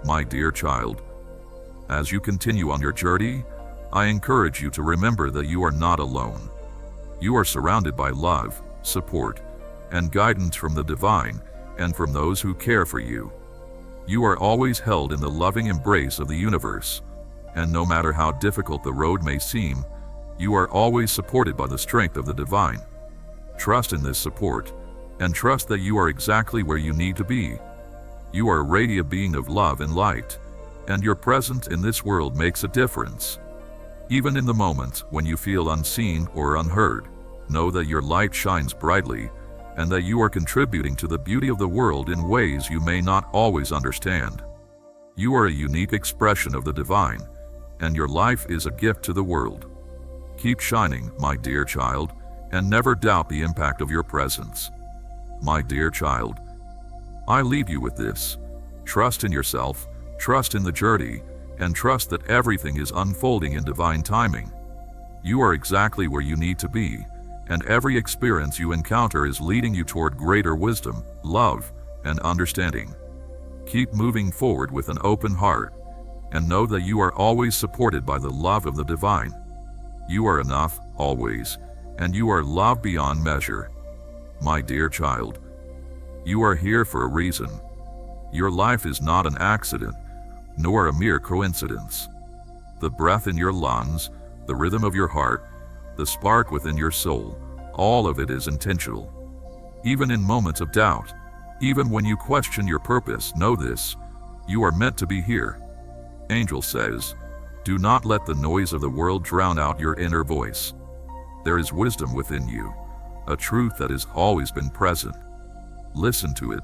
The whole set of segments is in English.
My dear child, as you continue on your journey, I encourage you to remember that you are not alone. You are surrounded by love, support, and guidance from the divine and from those who care for you. You are always held in the loving embrace of the universe, and no matter how difficult the road may seem, you are always supported by the strength of the divine. Trust in this support, and trust that you are exactly where you need to be. You are a radiant being of love and light, and your presence in this world makes a difference. Even in the moments when you feel unseen or unheard, know that your light shines brightly, and that you are contributing to the beauty of the world in ways you may not always understand. You are a unique expression of the divine, and your life is a gift to the world. Keep shining, my dear child, and never doubt the impact of your presence. My dear child, I leave you with this. Trust in yourself, trust in the journey, and trust that everything is unfolding in divine timing. You are exactly where you need to be, and every experience you encounter is leading you toward greater wisdom, love, and understanding. Keep moving forward with an open heart, and know that you are always supported by the love of the divine. You are enough, always, and you are loved beyond measure. My dear child, you are here for a reason. Your life is not an accident, nor a mere coincidence. The breath in your lungs, the rhythm of your heart, the spark within your soul, all of it is intentional. Even in moments of doubt, even when you question your purpose, know this: you are meant to be here. Angel says, do not let the noise of the world drown out your inner voice. There is wisdom within you, a truth that has always been present. Listen to it.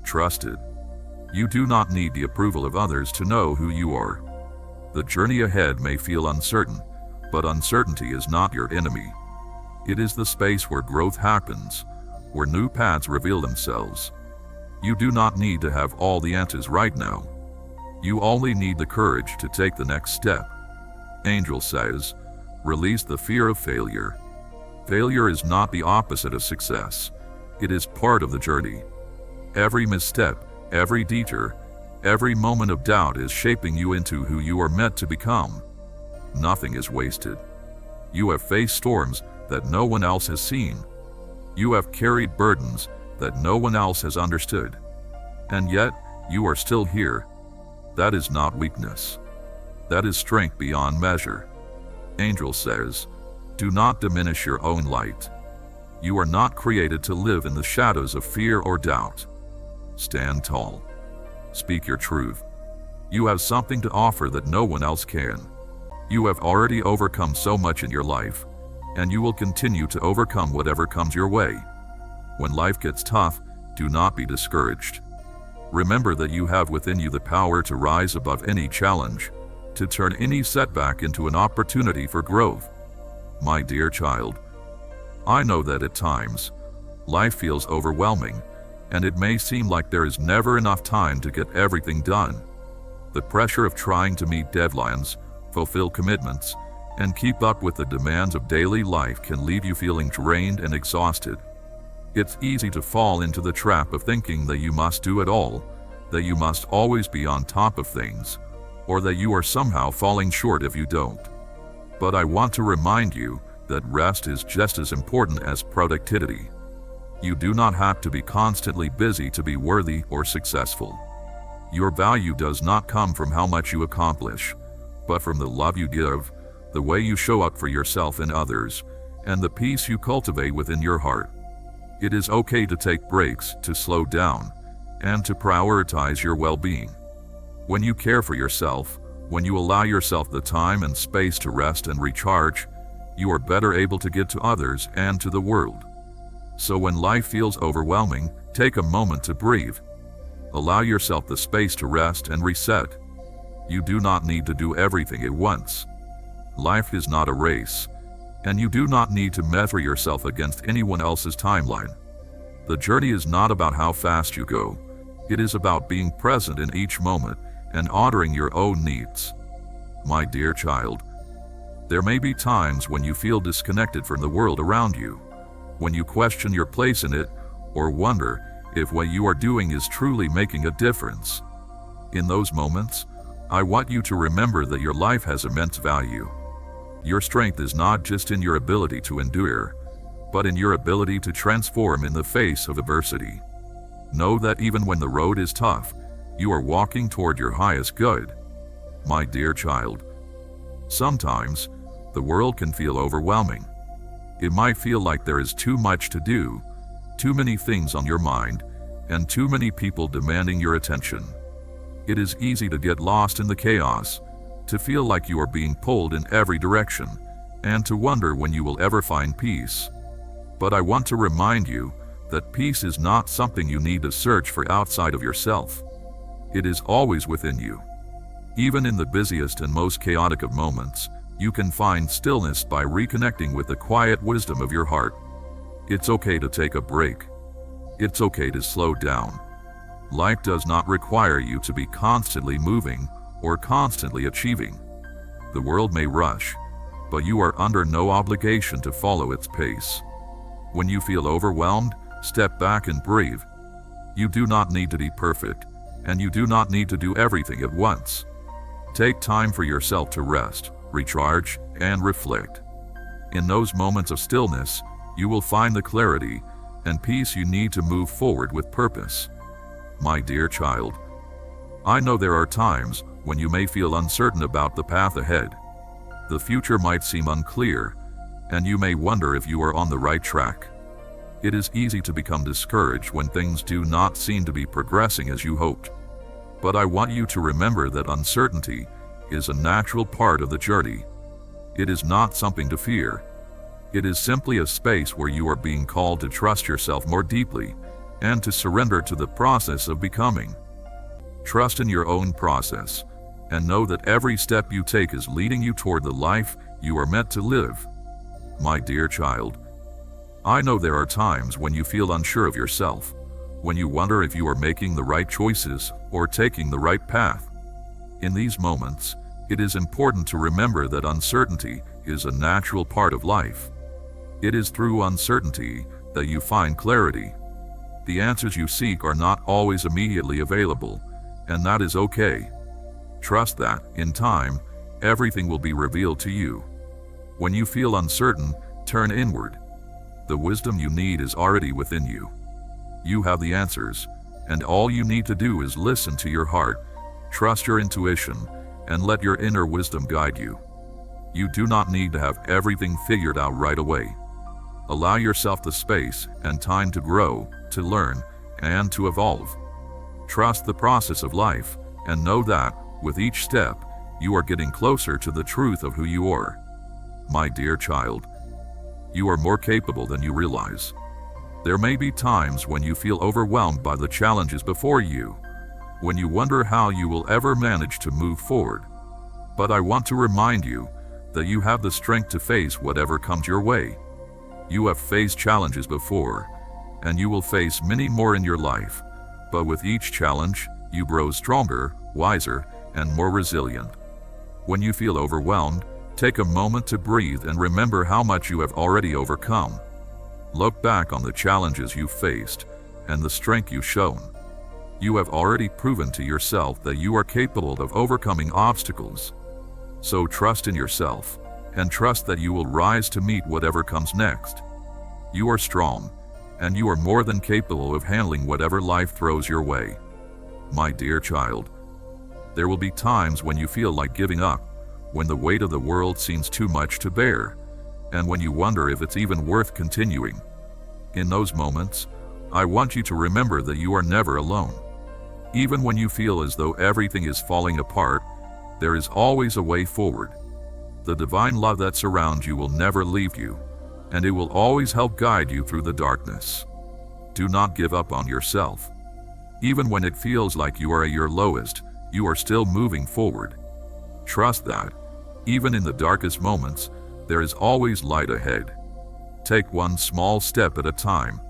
Trust it. You do not need the approval of others to know who you are. The journey ahead may feel uncertain, but uncertainty is not your enemy. It is the space where growth happens, where new paths reveal themselves. You do not need to have all the answers right now. You only need the courage to take the next step. Angel says, release the fear of failure. Failure is not the opposite of success. It is part of the journey. Every misstep, every detour, every moment of doubt is shaping you into who you are meant to become. Nothing is wasted. You have faced storms that no one else has seen. You have carried burdens that no one else has understood. And yet, you are still here. That is not weakness. That is strength beyond measure. Angel says, do not diminish your own light. You are not created to live in the shadows of fear or doubt. Stand tall. Speak your truth. You have something to offer that no one else can. You have already overcome so much in your life, and you will continue to overcome whatever comes your way. When life gets tough, do not be discouraged. Remember that you have within you the power to rise above any challenge, to turn any setback into an opportunity for growth. My dear child, I know that at times, life feels overwhelming, and it may seem like there is never enough time to get everything done. The pressure of trying to meet deadlines, fulfill commitments, and keep up with the demands of daily life can leave you feeling drained and exhausted. It's easy to fall into the trap of thinking that you must do it all, that you must always be on top of things, or that you are somehow falling short if you don't. But I want to remind you that rest is just as important as productivity. You do not have to be constantly busy to be worthy or successful. Your value does not come from how much you accomplish, but from the love you give, the way you show up for yourself and others, and the peace you cultivate within your heart. It is okay to take breaks, to slow down, and to prioritize your well-being. When you care for yourself, when you allow yourself the time and space to rest and recharge, you are better able to give to others and to the world. So when life feels overwhelming, take a moment to breathe. Allow yourself the space to rest and reset. You do not need to do everything at once. Life is not a race, and you do not need to measure yourself against anyone else's timeline. The journey is not about how fast you go. It is about being present in each moment and honoring your own needs. My dear child, there may be times when you feel disconnected from the world around you, when you question your place in it or wonder if what you are doing is truly making a difference. In those moments, I want you to remember that your life has immense value. Your strength is not just in your ability to endure, but in your ability to transform in the face of adversity. Know that even when the road is tough, you are walking toward your highest good. My dear child, sometimes the world can feel overwhelming. It might feel like there is too much to do, too many things on your mind, and too many people demanding your attention. It is easy to get lost in the chaos, to feel like you are being pulled in every direction, and to wonder when you will ever find peace. But I want to remind you that peace is not something you need to search for outside of yourself. It is always within you. Even in the busiest and most chaotic of moments, you can find stillness by reconnecting with the quiet wisdom of your heart. It's okay to take a break. It's okay to slow down. Life does not require you to be constantly moving or constantly achieving. The world may rush, but you are under no obligation to follow its pace. When you feel overwhelmed, step back and breathe. You do not need to be perfect, and you do not need to do everything at once. Take time for yourself to rest, recharge, and reflect. In those moments of stillness, you will find the clarity and peace you need to move forward with purpose. My dear child, I know there are times when you may feel uncertain about the path ahead. The future might seem unclear, and you may wonder if you are on the right track. It is easy to become discouraged when things do not seem to be progressing as you hoped. But I want you to remember that uncertainty is a natural part of the journey. It is not something to fear. It is simply a space where you are being called to trust yourself more deeply and to surrender to the process of becoming. Trust in your own process and know that every step you take is leading you toward the life you are meant to live. My dear child, I know there are times when you feel unsure of yourself, when you wonder if you are making the right choices or taking the right path. In these moments, it is important to remember that uncertainty is a natural part of life. It is through uncertainty that you find clarity. The answers you seek are not always immediately available, and that is okay. Trust that, in time, everything will be revealed to you. When you feel uncertain, turn inward. The wisdom you need is already within you. You have the answers, and all you need to do is listen to your heart, trust your intuition, and let your inner wisdom guide you. You do not need to have everything figured out right away. Allow yourself the space and time to grow, to learn, and to evolve. Trust the process of life, and know that, with each step, you are getting closer to the truth of who you are. My dear child, you are more capable than you realize. There may be times when you feel overwhelmed by the challenges before you, when you wonder how you will ever manage to move forward. But I want to remind you that you have the strength to face whatever comes your way. You have faced challenges before, and you will face many more in your life, but with each challenge, you grow stronger, wiser, and more resilient. When you feel overwhelmed, take a moment to breathe and remember how much you have already overcome. Look back on the challenges you faced and the strength you've shown. You have already proven to yourself that you are capable of overcoming obstacles. So trust in yourself, and trust that you will rise to meet whatever comes next. You are strong, and you are more than capable of handling whatever life throws your way. My dear child, there will be times when you feel like giving up, when the weight of the world seems too much to bear, and when you wonder if it's even worth continuing. In those moments, I want you to remember that you are never alone. Even when you feel as though everything is falling apart, there is always a way forward. The divine love that surrounds you will never leave you, and it will always help guide you through the darkness. Do not give up on yourself. Even when it feels like you are at your lowest, you are still moving forward. Trust that, even in the darkest moments, there is always light ahead. Take one small step at a time,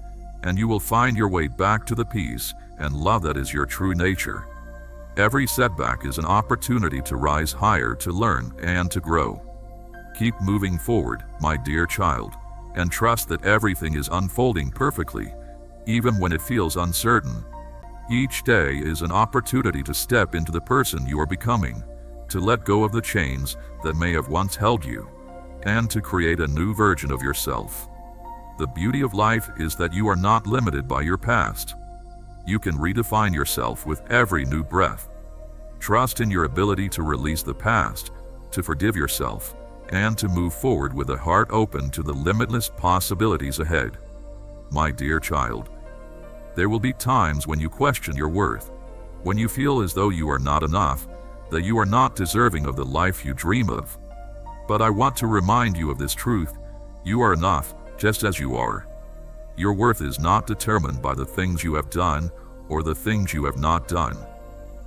and you will find your way back to the peace and love that is your true nature. Every setback is an opportunity to rise higher, to learn, and to grow. Keep moving forward, my dear child, and trust that everything is unfolding perfectly, even when it feels uncertain. Each day is an opportunity to step into the person you are becoming, to let go of the chains that may have once held you, and to create a new version of yourself. The beauty of life is that you are not limited by your past. You can redefine yourself with every new breath. Trust in your ability to release the past, to forgive yourself, and to move forward with a heart open to the limitless possibilities ahead. My dear child, there will be times when you question your worth, when you feel as though you are not enough, that you are not deserving of the life you dream of. But I want to remind you of this truth: you are enough, just as you are. Your worth is not determined by the things you have done or the things you have not done.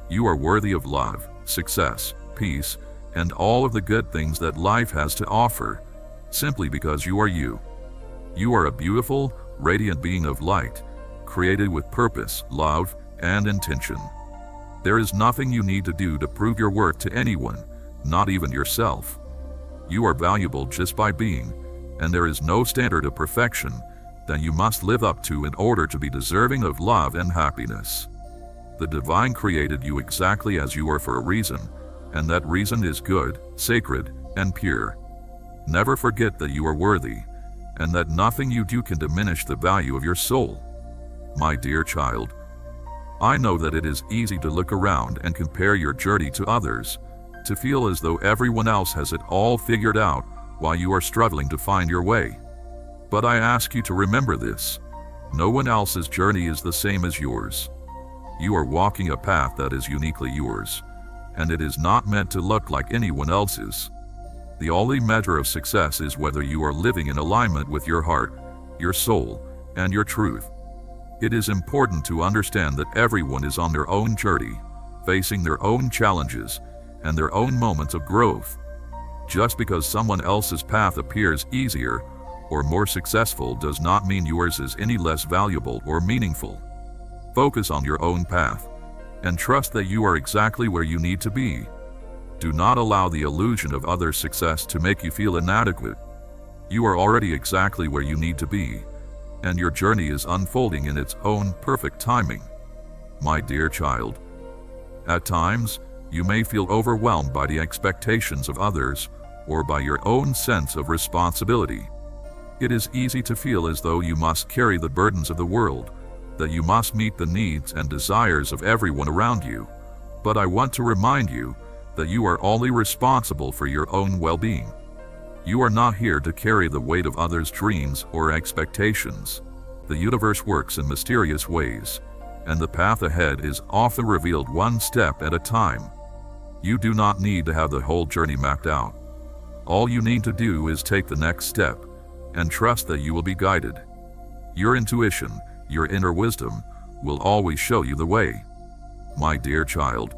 You are worthy of love, success, peace, and all of the good things that life has to offer, simply because you are you. You are a beautiful, radiant being of light, created with purpose, love, and intention. There is nothing you need to do to prove your worth to anyone, not even yourself. You are valuable just by being, and there is no standard of perfection that you must live up to in order to be deserving of love and happiness. The divine created you exactly as you are for a reason, and that reason is good, sacred, and pure. Never forget that you are worthy, and that nothing you do can diminish the value of your soul. My dear child, I know that it is easy to look around and compare your journey to others, to feel as though everyone else has it all figured out while you are struggling to find your way. But I ask you to remember this: no one else's journey is the same as yours. You are walking a path that is uniquely yours, and it is not meant to look like anyone else's. The only measure of success is whether you are living in alignment with your heart, your soul, and your truth. It is important to understand that everyone is on their own journey, facing their own challenges and their own moments of growth. Just because someone else's path appears easier or more successful does not mean yours is any less valuable or meaningful. Focus on your own path and trust that you are exactly where you need to be. Do not allow the illusion of others' success to make you feel inadequate. You are already exactly where you need to be, and your journey is unfolding in its own perfect timing. My dear child, at times, you may feel overwhelmed by the expectations of others or by your own sense of responsibility. It is easy to feel as though you must carry the burdens of the world, that you must meet the needs and desires of everyone around you. But I want to remind you that you are only responsible for your own well-being. You are not here to carry the weight of others' dreams or expectations. The universe works in mysterious ways, and the path ahead is often revealed one step at a time. You do not need to have the whole journey mapped out. All you need to do is take the next step and trust that you will be guided. Your intuition, your inner wisdom, will always show you the way. My dear child,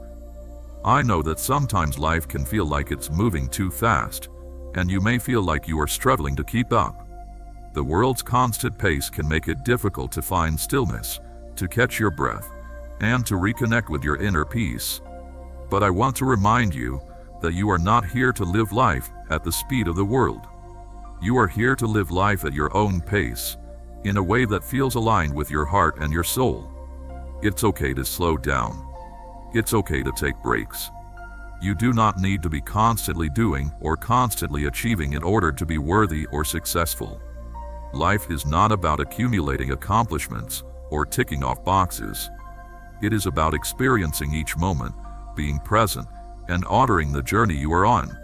I know that sometimes life can feel like it's moving too fast, and you may feel like you are struggling to keep up. The world's constant pace can make it difficult to find stillness, to catch your breath, and to reconnect with your inner peace. But I want to remind you that you are not here to live life at the speed of the world. You are here to live life at your own pace, in a way that feels aligned with your heart and your soul. It's okay to slow down. It's okay to take breaks. You do not need to be constantly doing or constantly achieving in order to be worthy or successful. Life is not about accumulating accomplishments or ticking off boxes. It is about experiencing each moment, being present, and honoring the journey you are on.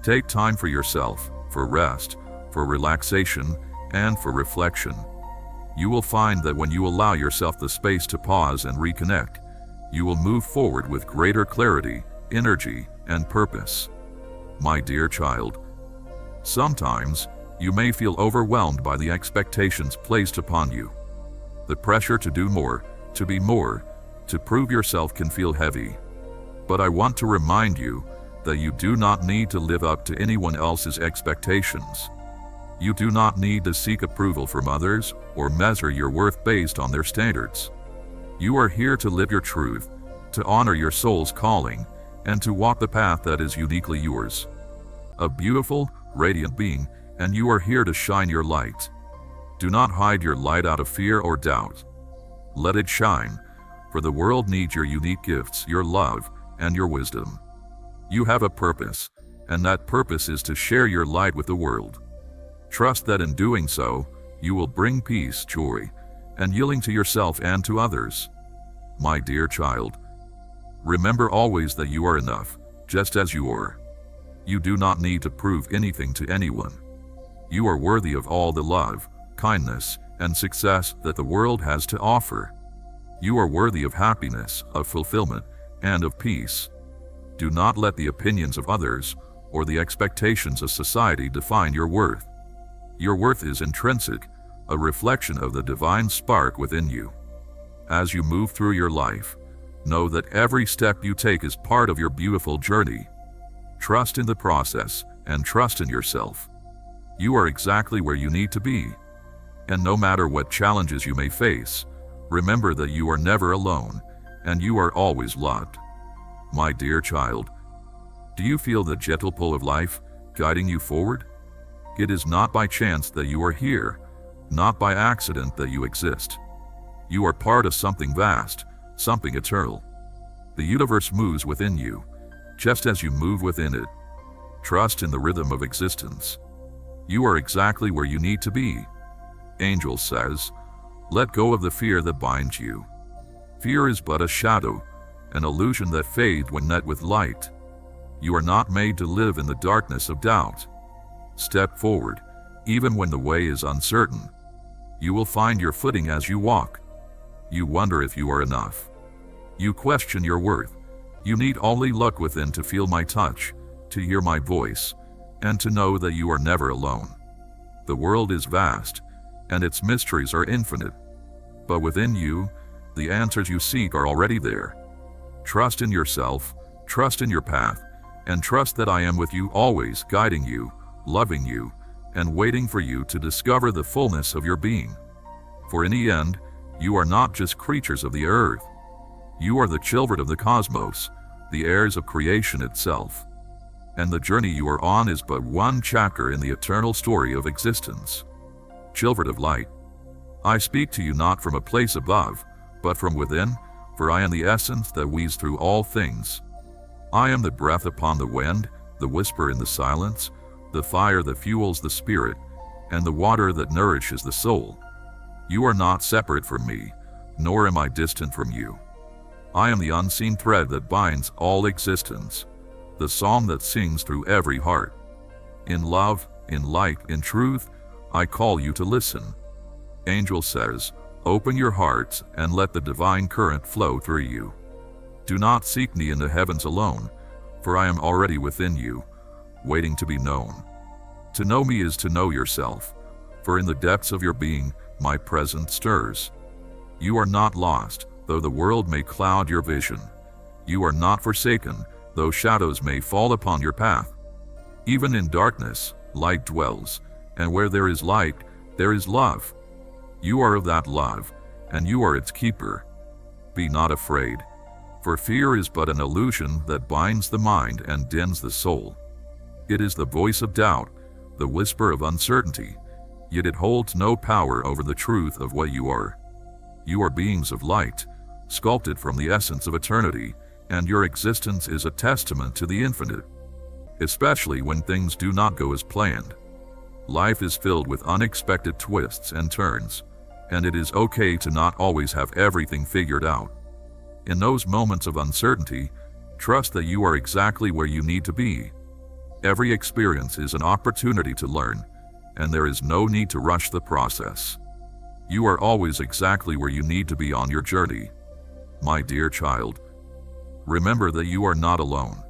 Take time for yourself, for rest, for relaxation, and for reflection. You will find that when you allow yourself the space to pause and reconnect, you will move forward with greater clarity, energy, and purpose. My dear child, sometimes you may feel overwhelmed by the expectations placed upon you. The pressure to do more, to be more, to prove yourself can feel heavy. But I want to remind you that you do not need to live up to anyone else's expectations. You do not need to seek approval from others or measure your worth based on their standards. You are here to live your truth, to honor your soul's calling, and to walk the path that is uniquely yours. A beautiful, radiant being, and you are here to shine your light. Do not hide your light out of fear or doubt. Let it shine, for the world needs your unique gifts, your love, and your wisdom. You have a purpose, and that purpose is to share your light with the world. Trust that in doing so, you will bring peace, joy, and healing to yourself and to others. My dear child, remember always that you are enough, just as you are. You do not need to prove anything to anyone. You are worthy of all the love, kindness, and success that the world has to offer. You are worthy of happiness, of fulfillment, and of peace. Do not let the opinions of others or the expectations of society define your worth. Your worth is intrinsic, a reflection of the divine spark within you. As you move through your life, know that every step you take is part of your beautiful journey. Trust in the process and trust in yourself. You are exactly where you need to be. And no matter what challenges you may face, remember that you are never alone and you are always loved. My dear child, do you feel the gentle pull of life guiding you forward? It is not by chance that you are here, not by accident that you exist. You are part of something vast, something eternal. The universe moves within you, just as you move within it. Trust in the rhythm of existence. You are exactly where you need to be. Angel says, let go of the fear that binds you. Fear is but a shadow, an illusion that fades when met with light. You are not made to live in the darkness of doubt. Step forward, even when the way is uncertain. You will find your footing as you walk. You wonder if you are enough. You question your worth. You need only look within to feel my touch, to hear my voice, and to know that you are never alone. The world is vast, and its mysteries are infinite. But within you, the answers you seek are already there. Trust in yourself, trust in your path, and trust that I am with you always, guiding you, loving you, and waiting for you to discover the fullness of your being. For in the end, you are not just creatures of the earth. You are the children of the cosmos, the heirs of creation itself. And the journey you are on is but one chapter in the eternal story of existence. Children of light, I speak to you not from a place above, but from within, for I am the essence that weaves through all things. I am the breath upon the wind, the whisper in the silence, the fire that fuels the spirit, and the water that nourishes the soul. You are not separate from me, nor am I distant from you. I am the unseen thread that binds all existence, the song that sings through every heart. In love, in light, in truth, I call you to listen. Angel says, open your hearts and let the divine current flow through you. Do not seek me in the heavens alone, for I am already within you, waiting to be known. To know me is to know yourself, for in the depths of your being, my presence stirs. You are not lost, though the world may cloud your vision. You are not forsaken, though shadows may fall upon your path. Even in darkness, light dwells, and where there is light, there is love. You are of that love, and you are its keeper. Be not afraid, for fear is but an illusion that binds the mind and dens the soul. It is the voice of doubt, the whisper of uncertainty, yet it holds no power over the truth of what you are. You are beings of light, sculpted from the essence of eternity, and your existence is a testament to the infinite, especially when things do not go as planned. Life is filled with unexpected twists and turns, and it is okay to not always have everything figured out. In those moments of uncertainty, trust that you are exactly where you need to be. Every experience is an opportunity to learn, and there is no need to rush the process. You are always exactly where you need to be on your journey. My dear child, remember that you are not alone.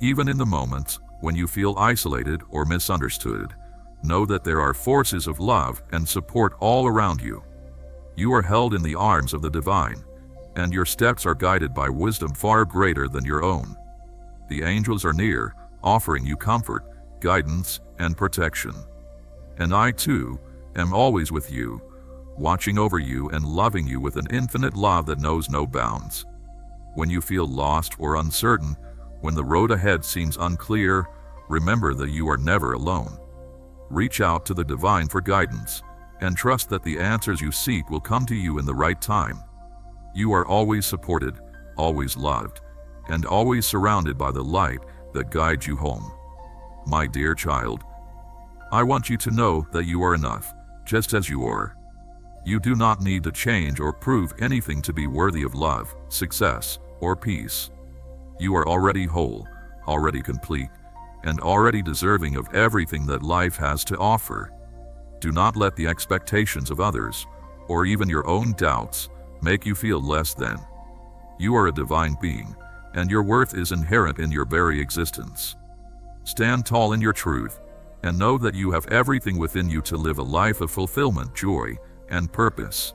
Even in the moments when you feel isolated or misunderstood, know that there are forces of love and support all around you. You are held in the arms of the divine, and your steps are guided by wisdom far greater than your own. The angels are near, offering you comfort, guidance, and protection. And I too am always with you, watching over you and loving you with an infinite love that knows no bounds. When you feel lost or uncertain, when the road ahead seems unclear, remember that you are never alone. Reach out to the divine for guidance, and trust that the answers you seek will come to you in the right time. You are always supported, always loved, and always surrounded by the light that guides you home. My dear child, I want you to know that you are enough, just as you are. You do not need to change or prove anything to be worthy of love, success, or peace. You are already whole, already complete, and already deserving of everything that life has to offer. Do not let the expectations of others, or even your own doubts, make you feel less than. You are a divine being, and your worth is inherent in your very existence. Stand tall in your truth, and know that you have everything within you to live a life of fulfillment, joy, and purpose.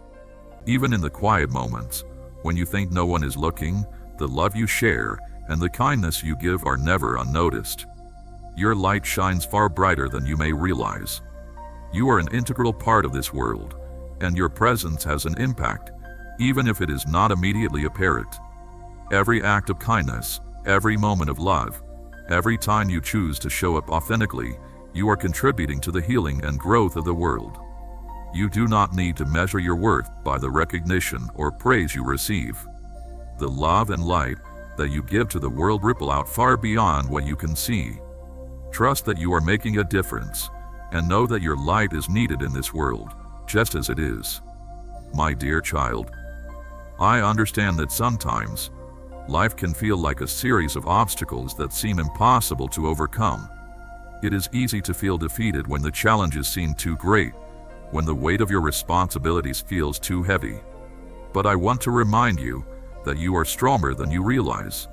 Even in the quiet moments, when you think no one is looking, the love you share and the kindness you give are never unnoticed. Your light shines far brighter than you may realize. You are an integral part of this world, and your presence has an impact, even if it is not immediately apparent. Every act of kindness, every moment of love, every time you choose to show up authentically, you are contributing to the healing and growth of the world. You do not need to measure your worth by the recognition or praise you receive. The love and light that you give to the world ripple out far beyond what you can see. Trust that you are making a difference, and know that your light is needed in this world, just as it is. My dear child, I understand that sometimes life can feel like a series of obstacles that seem impossible to overcome. It is easy to feel defeated when the challenges seem too great, when the weight of your responsibilities feels too heavy. But I want to remind you that you are stronger than you realize.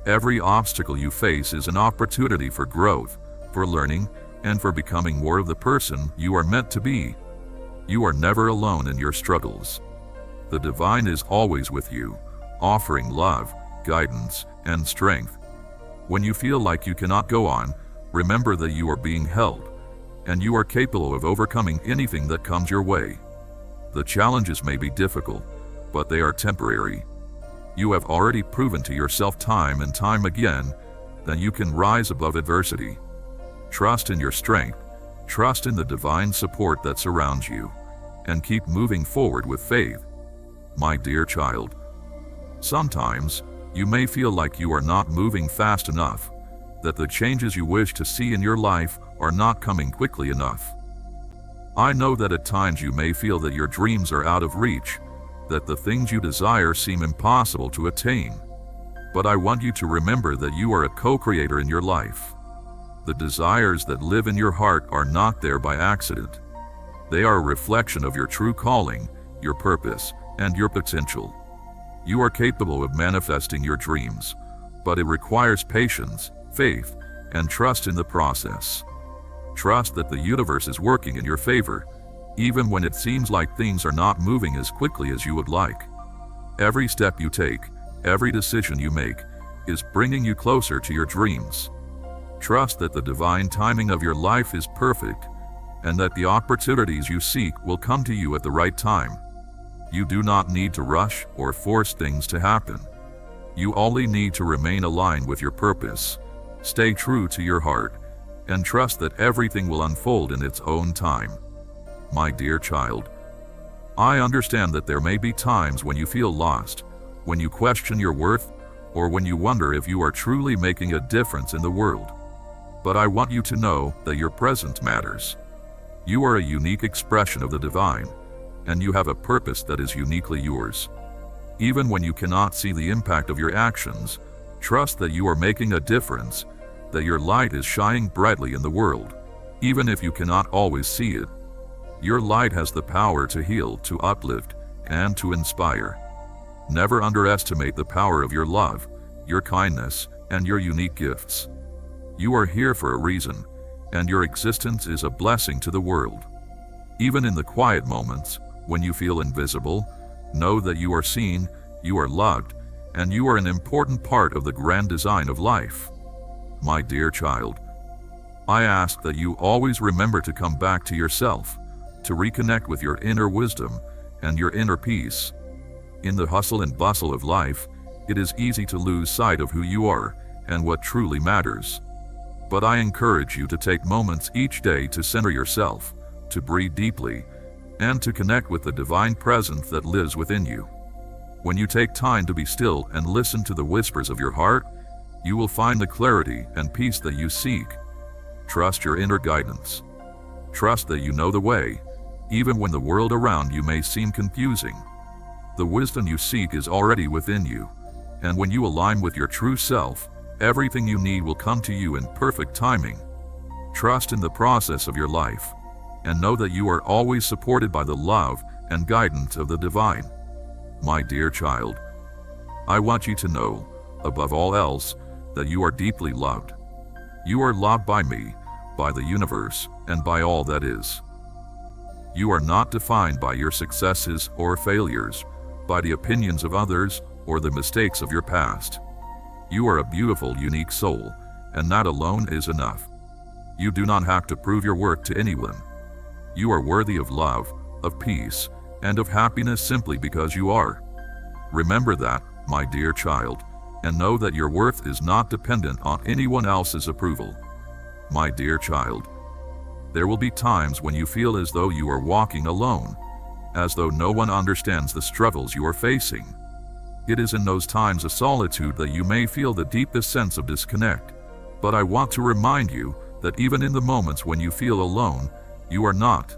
Every obstacle you face is an opportunity for growth, for learning, and for becoming more of the person you are meant to be. You are never alone in your struggles. The divine is always with you, offering love, guidance, and strength. When you feel like you cannot go on, remember that you are being held, and you are capable of overcoming anything that comes your way. The challenges may be difficult, but they are temporary. You have already proven to yourself time and time again that you can rise above adversity. Trust in your strength, trust in the divine support that surrounds you, and keep moving forward with faith. My dear child, sometimes you may feel like you are not moving fast enough, that the changes you wish to see in your life are not coming quickly enough. I know that at times you may feel that your dreams are out of reach, that the things you desire seem impossible to attain. But I want you to remember that you are a co-creator in your life. The desires that live in your heart are not there by accident. They are a reflection of your true calling, your purpose, and your potential. You are capable of manifesting your dreams, but it requires patience, faith, and trust in the process. Trust that the universe is working in your favor, even when it seems like things are not moving as quickly as you would like. Every step you take, every decision you make, is bringing you closer to your dreams. Trust that the divine timing of your life is perfect, and that the opportunities you seek will come to you at the right time. You do not need to rush or force things to happen. You only need to remain aligned with your purpose, stay true to your heart, and trust that everything will unfold in its own time. My dear child, I understand that there may be times when you feel lost, when you question your worth, or when you wonder if you are truly making a difference in the world. But I want you to know that your presence matters. You are a unique expression of the divine, and you have a purpose that is uniquely yours. Even when you cannot see the impact of your actions, trust that you are making a difference, that your light is shining brightly in the world, even if you cannot always see it. Your light has the power to heal, to uplift, and to inspire. Never underestimate the power of your love, your kindness, and your unique gifts. You are here for a reason, and your existence is a blessing to the world. Even in the quiet moments, when you feel invisible, know that you are seen, you are loved, and you are an important part of the grand design of life. My dear child, I ask that you always remember to come back to yourself, to reconnect with your inner wisdom and your inner peace. In the hustle and bustle of life, it is easy to lose sight of who you are and what truly matters. But I encourage you to take moments each day to center yourself, to breathe deeply, and to connect with the divine presence that lives within you. When you take time to be still and listen to the whispers of your heart, you will find the clarity and peace that you seek. Trust your inner guidance. Trust that you know the way, even when the world around you may seem confusing. The wisdom you seek is already within you, and when you align with your true self, everything you need will come to you in perfect timing. Trust in the process of your life, and know that you are always supported by the love and guidance of the divine. My dear child, I want you to know, above all else, that you are deeply loved. You are loved by me, by the universe, and by all that is. You are not defined by your successes or failures, by the opinions of others, or the mistakes of your past. You are a beautiful, unique soul, and that alone is enough. You do not have to prove your worth to anyone. You are worthy of love, of peace, and of happiness simply because you are. Remember that, my dear child, and know that your worth is not dependent on anyone else's approval. My dear child, there will be times when you feel as though you are walking alone, as though no one understands the struggles you are facing. It is in those times of solitude that you may feel the deepest sense of disconnect. But I want to remind you that even in the moments when you feel alone, you are not.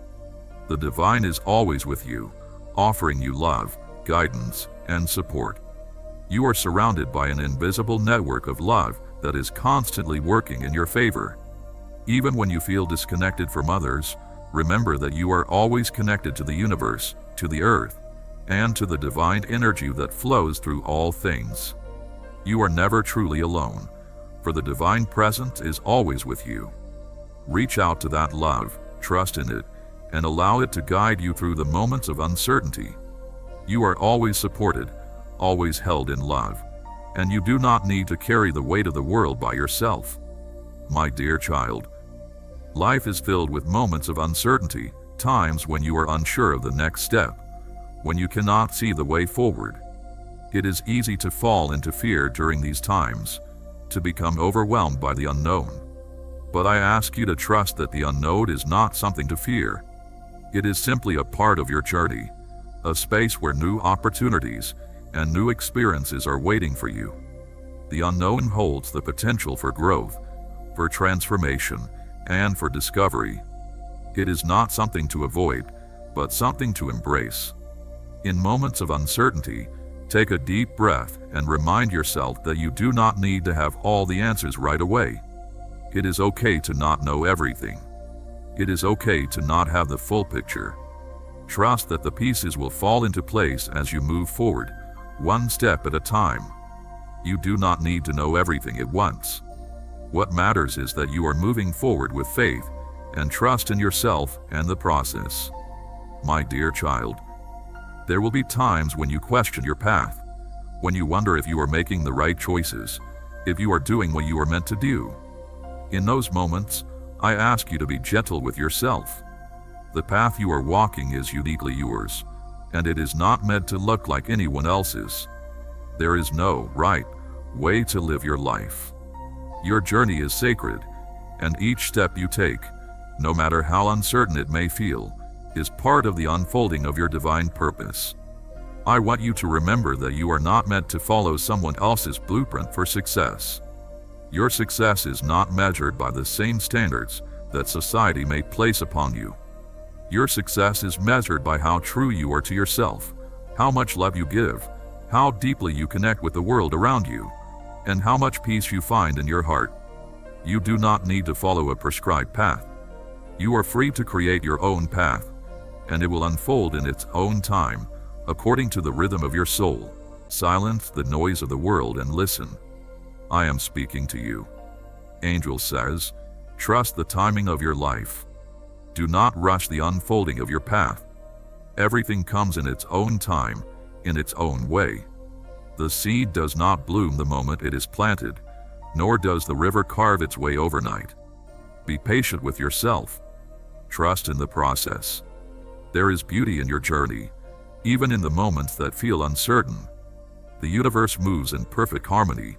The divine is always with you, offering you love, guidance, and support. You are surrounded by an invisible network of love that is constantly working in your favor. Even when you feel disconnected from others, remember that you are always connected to the universe, to the earth, and to the divine energy that flows through all things. You are never truly alone, for the divine presence is always with you. Reach out to that love, trust in it, and allow it to guide you through the moments of uncertainty. You are always supported, always held in love, and you do not need to carry the weight of the world by yourself. My dear child, life is filled with moments of uncertainty, times when you are unsure of the next step, when you cannot see the way forward. It is easy to fall into fear during these times, to become overwhelmed by the unknown. But I ask you to trust that the unknown is not something to fear. It is simply a part of your journey, a space where new opportunities and new experiences are waiting for you. The unknown holds the potential for growth, for transformation, and for discovery. It is not something to avoid, but something to embrace. In moments of uncertainty, take a deep breath and remind yourself that you do not need to have all the answers right away. It is okay to not know everything. It is okay to not have the full picture. Trust that the pieces will fall into place as you move forward, one step at a time. You do not need to know everything at once. What matters is that you are moving forward with faith and trust in yourself and the process. My dear child, there will be times when you question your path, when you wonder if you are making the right choices, if you are doing what you are meant to do. In those moments, I ask you to be gentle with yourself. The path you are walking is uniquely yours, and it is not meant to look like anyone else's. There is no right way to live your life. Your journey is sacred, and each step you take, no matter how uncertain it may feel, is part of the unfolding of your divine purpose. I want you to remember that you are not meant to follow someone else's blueprint for success. Your success is not measured by the same standards that society may place upon you. Your success is measured by how true you are to yourself, how much love you give, how deeply you connect with the world around you, and how much peace you find in your heart. You do not need to follow a prescribed path. You are free to create your own path, and it will unfold in its own time, according to the rhythm of your soul. Silence the noise of the world and listen. I am speaking to you. Angel says, trust the timing of your life. Do not rush the unfolding of your path. Everything comes in its own time, in its own way. The seed does not bloom the moment it is planted, nor does the river carve its way overnight. Be patient with yourself. Trust in the process. There is beauty in your journey, even in the moments that feel uncertain. The universe moves in perfect harmony,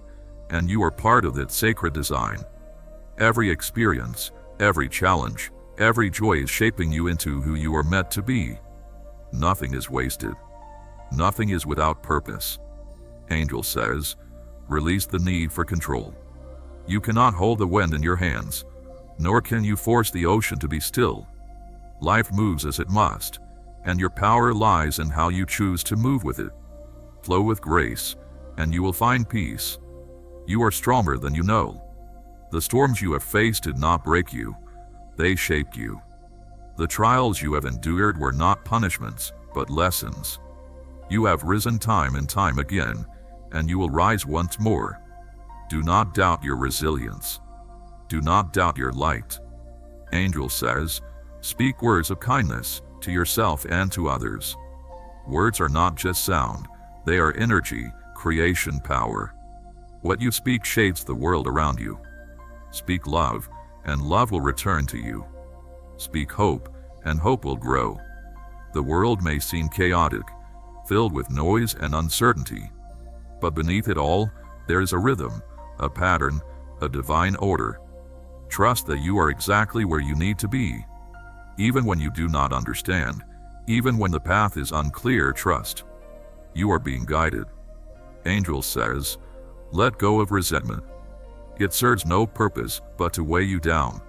and you are part of its sacred design. Every experience, every challenge, every joy is shaping you into who you are meant to be. Nothing is wasted. Nothing is without purpose. Angel says, release the need for control. You cannot hold the wind in your hands, nor can you force the ocean to be still. Life moves as it must, and your power lies in how you choose to move with it. Flow with grace, and you will find peace. You are stronger than you know. The storms you have faced did not break you, they shaped you. The trials you have endured were not punishments, but lessons. You have risen time and time again, and you will rise once more. Do not doubt your resilience. Do not doubt your light. Angel says, speak words of kindness to yourself and to others. Words are not just sound, they are energy, creation power. What you speak shapes the world around you. Speak love, and love will return to you. Speak hope, and hope will grow. The world may seem chaotic, filled with noise and uncertainty. But beneath it all, there is a rhythm, a pattern, a divine order. Trust that you are exactly where you need to be. Even when you do not understand, even when the path is unclear, trust. You are being guided. Angel says, let go of resentment. It serves no purpose but to weigh you down.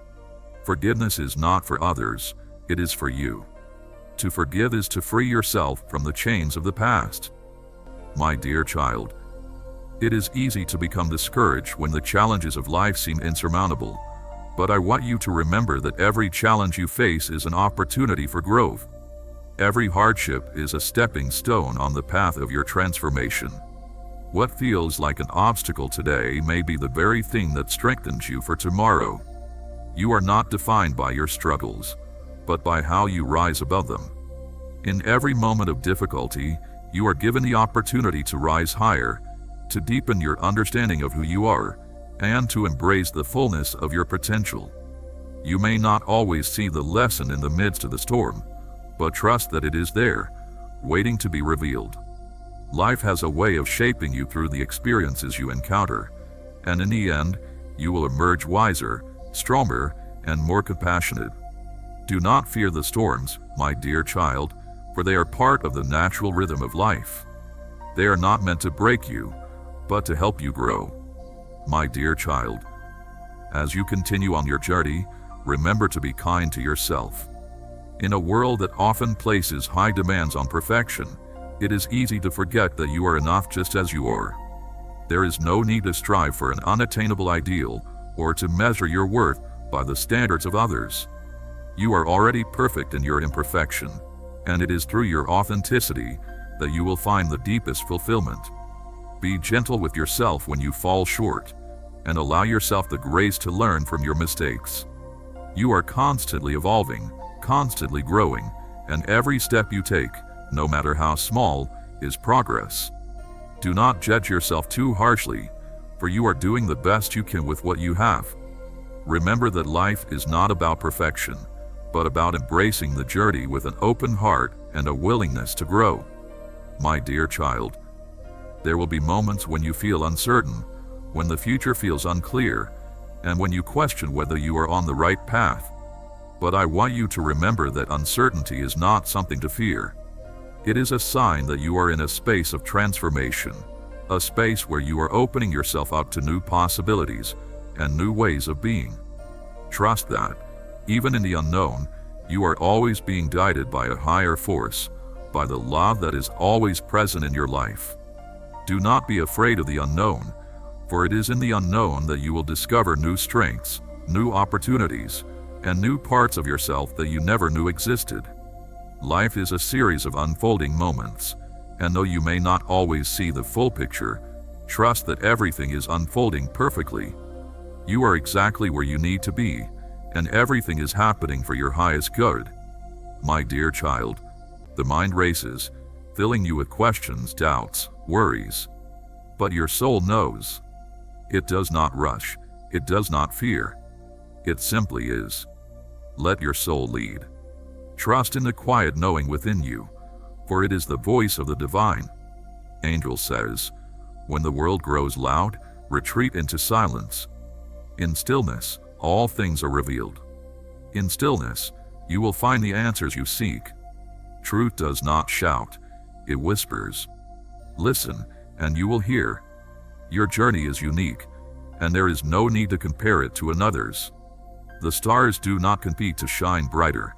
Forgiveness is not for others, it is for you. To forgive is to free yourself from the chains of the past. My dear child, it is easy to become discouraged when the challenges of life seem insurmountable, but I want you to remember that every challenge you face is an opportunity for growth. Every hardship is a stepping stone on the path of your transformation. What feels like an obstacle today may be the very thing that strengthens you for tomorrow. You are not defined by your struggles, but by how you rise above them. In every moment of difficulty, you are given the opportunity to rise higher, to deepen your understanding of who you are, and to embrace the fullness of your potential. You may not always see the lesson in the midst of the storm, but trust that it is there, waiting to be revealed. Life has a way of shaping you through the experiences you encounter, and in the end, you will emerge wiser, stronger, and more compassionate. Do not fear the storms, my dear child, for they are part of the natural rhythm of life. They are not meant to break you, but to help you grow. My dear child, as you continue on your journey, remember to be kind to yourself. In a world that often places high demands on perfection, it is easy to forget that you are enough just as you are. There is no need to strive for an unattainable ideal or to measure your worth by the standards of others. You are already perfect in your imperfection, and it is through your authenticity that you will find the deepest fulfillment. Be gentle with yourself when you fall short, and allow yourself the grace to learn from your mistakes. You are constantly evolving, constantly growing, and every step you take, no matter how small, is progress. Do not judge yourself too harshly, for you are doing the best you can with what you have. Remember that life is not about perfection, but about embracing the journey with an open heart and a willingness to grow. My dear child, there will be moments when you feel uncertain, when the future feels unclear, and when you question whether you are on the right path. But I want you to remember that uncertainty is not something to fear. It is a sign that you are in a space of transformation, a space where you are opening yourself up to new possibilities and new ways of being. Trust that, even in the unknown, you are always being guided by a higher force, by the love that is always present in your life. Do not be afraid of the unknown, for it is in the unknown that you will discover new strengths, new opportunities, and new parts of yourself that you never knew existed. Life is a series of unfolding moments, and though you may not always see the full picture, trust that everything is unfolding perfectly. You are exactly where you need to be, and everything is happening for your highest good. My dear child, the mind races, filling you with questions, doubts, worries. But your soul knows. It does not rush, it does not fear. It simply is. Let your soul lead. Trust in the quiet knowing within you, for it is the voice of the divine. Angel says, when the world grows loud, retreat into silence. In stillness, all things are revealed. In stillness, you will find the answers you seek. Truth does not shout, It whispers. Listen, and you will hear. Your journey is unique, and there is no need to compare it to another's. The stars do not compete to shine brighter.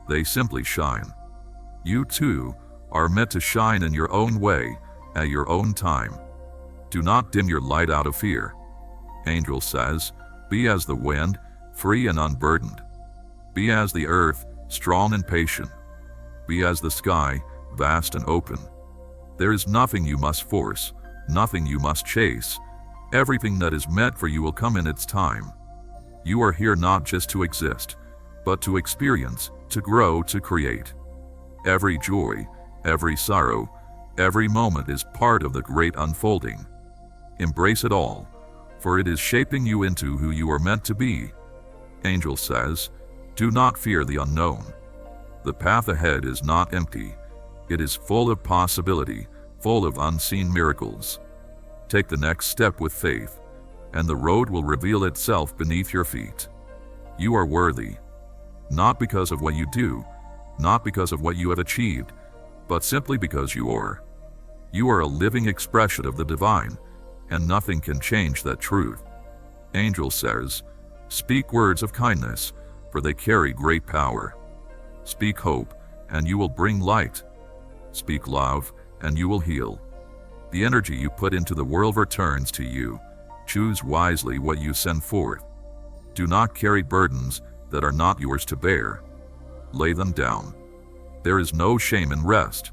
They simply shine. You too are meant to shine in your own way, at your own time. Do not dim your light out of fear. Angel says, be as the wind, free and unburdened. Be as the earth, strong and patient. Be as the sky, vast and open. There is nothing you must force, nothing you must chase. Everything that is meant for you will come in its time. You are here not just to exist, but to experience, to grow, to create. Every joy, every sorrow, every moment is part of the great unfolding. Embrace it all, for it is shaping you into who you are meant to be. Angel says, do not fear the unknown. The path ahead is not empty. It is full of possibility, full of unseen miracles. Take the next step with faith, and the road will reveal itself beneath your feet. You are worthy, not because of what you do, not because of what you have achieved, but simply because you are. You are a living expression of the divine, and nothing can change that truth. Angel says, speak words of kindness, for they carry great power. Speak hope, and you will bring light. Speak love, and you will heal. The energy you put into the world returns to you. Choose wisely what you send forth. Do not carry burdens that are not yours to bear. Lay them down. There is no shame in rest,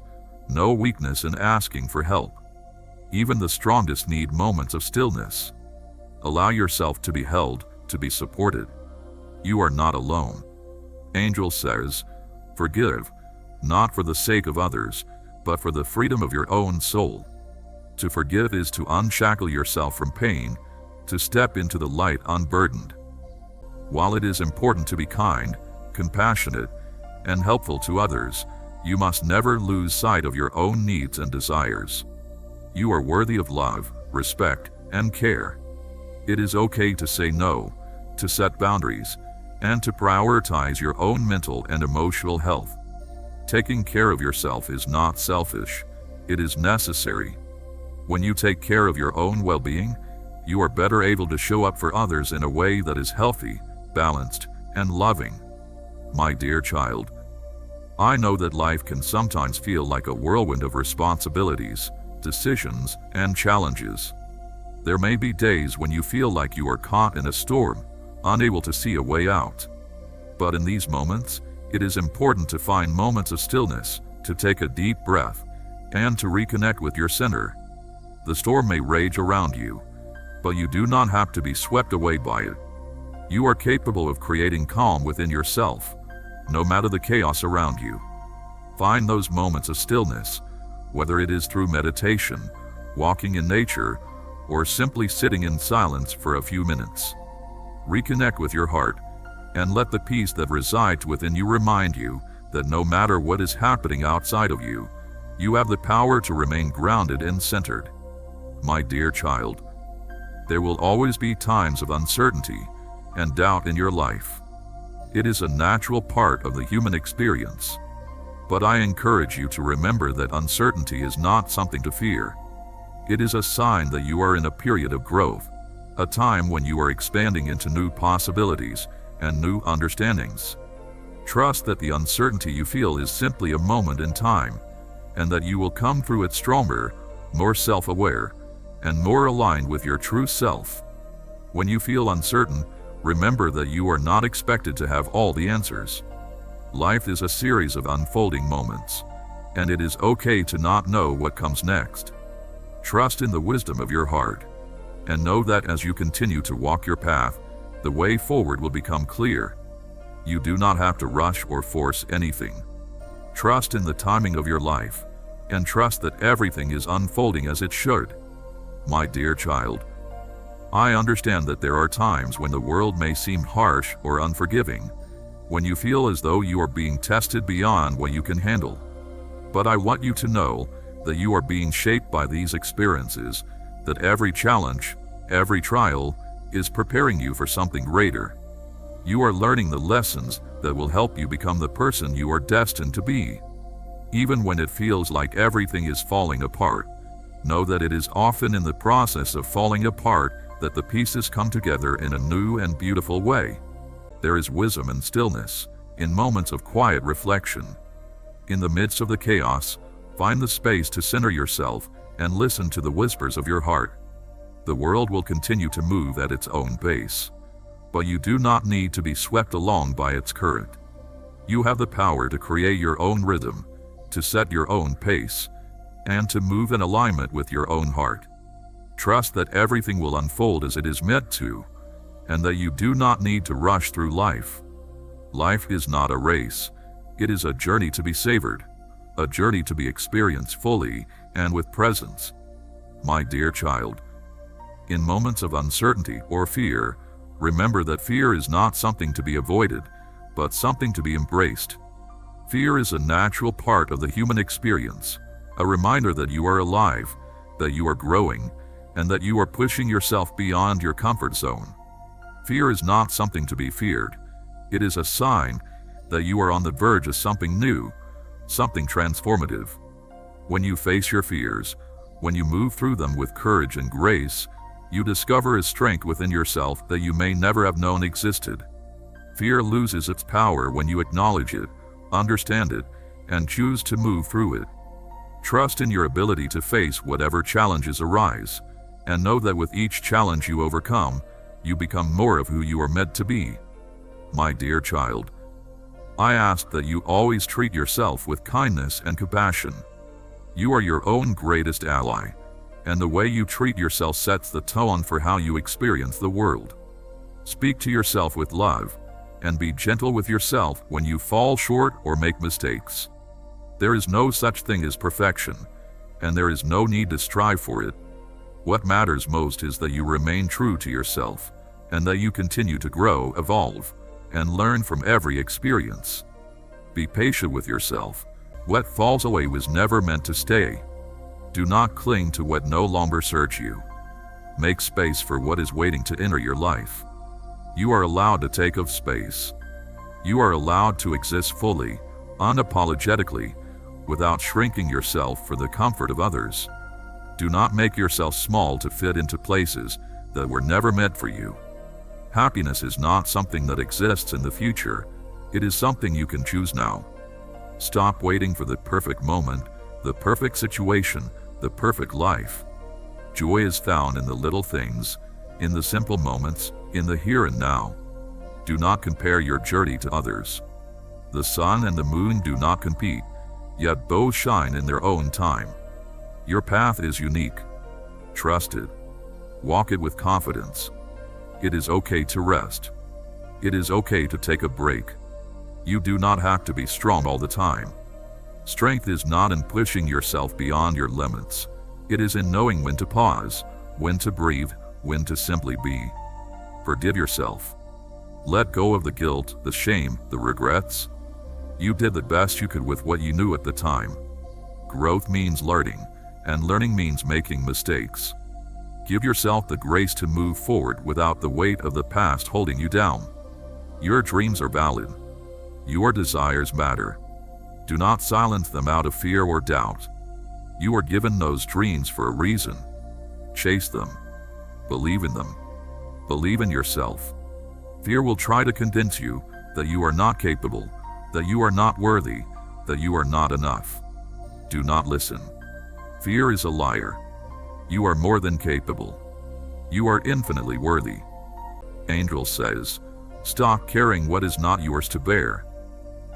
no weakness in asking for help. Even the strongest need moments of stillness. Allow yourself to be held, to be supported. You are not alone. Angel says, forgive, not for the sake of others, but for the freedom of your own soul. To forgive is to unshackle yourself from pain, to step into the light unburdened. While it is important to be kind, compassionate, and helpful to others, you must never lose sight of your own needs and desires. You are worthy of love, respect, and care. It is okay to say no, to set boundaries, and to prioritize your own mental and emotional health. Taking care of yourself is not selfish, it is necessary. When you take care of your own well-being, you are better able to show up for others in a way that is healthy, balanced, and loving. My dear child, I know that life can sometimes feel like a whirlwind of responsibilities, decisions, and challenges. There may be days when you feel like you are caught in a storm, unable to see a way out. But in these moments, it is important to find moments of stillness, to take a deep breath, and to reconnect with your center. The storm may rage around you, but you do not have to be swept away by it. You are capable of creating calm within yourself, no matter the chaos around you. Find those moments of stillness, whether it is through meditation, walking in nature, or simply sitting in silence for a few minutes. Reconnect with your heart, and let the peace that resides within you remind you that no matter what is happening outside of you, you have the power to remain grounded and centered. My dear child, there will always be times of uncertainty and doubt in your life. It is a natural part of the human experience. But I encourage you to remember that uncertainty is not something to fear. It is a sign that you are in a period of growth, a time when you are expanding into new possibilities and new understandings. Trust that the uncertainty you feel is simply a moment in time, and that you will come through it stronger, more self-aware, and more aligned with your true self. When you feel uncertain, remember that you are not expected to have all the answers. Life is a series of unfolding moments, and it is okay to not know what comes next. Trust in the wisdom of your heart, and know that as you continue to walk your path, the way forward will become clear. You do not have to rush or force anything. Trust in the timing of your life, and trust that everything is unfolding as it should. My dear child, I understand that there are times when the world may seem harsh or unforgiving, when you feel as though you are being tested beyond what you can handle. But I want you to know that you are being shaped by these experiences, that every challenge, every trial, is preparing you for something greater. You are learning the lessons that will help you become the person you are destined to be. Even when it feels like everything is falling apart, know that it is often in the process of falling apart that the pieces come together in a new and beautiful way. There is wisdom in stillness, in moments of quiet reflection. In the midst of the chaos, find the space to center yourself and listen to the whispers of your heart. The world will continue to move at its own pace, but you do not need to be swept along by its current. You have the power to create your own rhythm, to set your own pace, and to move in alignment with your own heart. Trust that everything will unfold as it is meant to, and that you do not need to rush through life. Life is not a race. It is a journey to be savored, a journey to be experienced fully and with presence. My dear child, in moments of uncertainty or fear, remember that fear is not something to be avoided, but something to be embraced. Fear is a natural part of the human experience, a reminder that you are alive, that you are growing, and that you are pushing yourself beyond your comfort zone. Fear is not something to be feared. It is a sign that you are on the verge of something new, something transformative. When you face your fears, when you move through them with courage and grace, you discover a strength within yourself that you may never have known existed. Fear loses its power when you acknowledge it, understand it, and choose to move through it. Trust in your ability to face whatever challenges arise, and know that with each challenge you overcome, you become more of who you are meant to be. My dear child, I ask that you always treat yourself with kindness and compassion. You are your own greatest ally, and the way you treat yourself sets the tone for how you experience the world. Speak to yourself with love, and be gentle with yourself when you fall short or make mistakes. There is no such thing as perfection, and there is no need to strive for it. What matters most is that you remain true to yourself, and that you continue to grow, evolve, and learn from every experience. Be patient with yourself. What falls away was never meant to stay. Do not cling to what no longer serves you. Make space for what is waiting to enter your life. You are allowed to take up space. You are allowed to exist fully, unapologetically, without shrinking yourself for the comfort of others. Do not make yourself small to fit into places that were never meant for you. Happiness is not something that exists in the future. It is something you can choose now. Stop waiting for the perfect moment, the perfect situation, the perfect life. Joy is found in the little things, in the simple moments, in the here and now. Do not compare your journey to others. The sun and the moon do not compete, yet both shine in their own time. Your path is unique. Trust it. Walk it with confidence. It is okay to rest. It is okay to take a break. You do not have to be strong all the time. Strength is not in pushing yourself beyond your limits. It is in knowing when to pause, when to breathe, when to simply be. Forgive yourself. Let go of the guilt, the shame, the regrets. You did the best you could with what you knew at the time. Growth means learning, and learning means making mistakes. Give yourself the grace to move forward without the weight of the past holding you down. Your dreams are valid. Your desires matter. Do not silence them out of fear or doubt. You are given those dreams for a reason. Chase them. Believe in them. Believe in yourself. Fear will try to convince you that you are not capable, that you are not worthy, that you are not enough. Do not listen. Fear is a liar. You are more than capable. You are infinitely worthy. Angel says, stop carrying what is not yours to bear.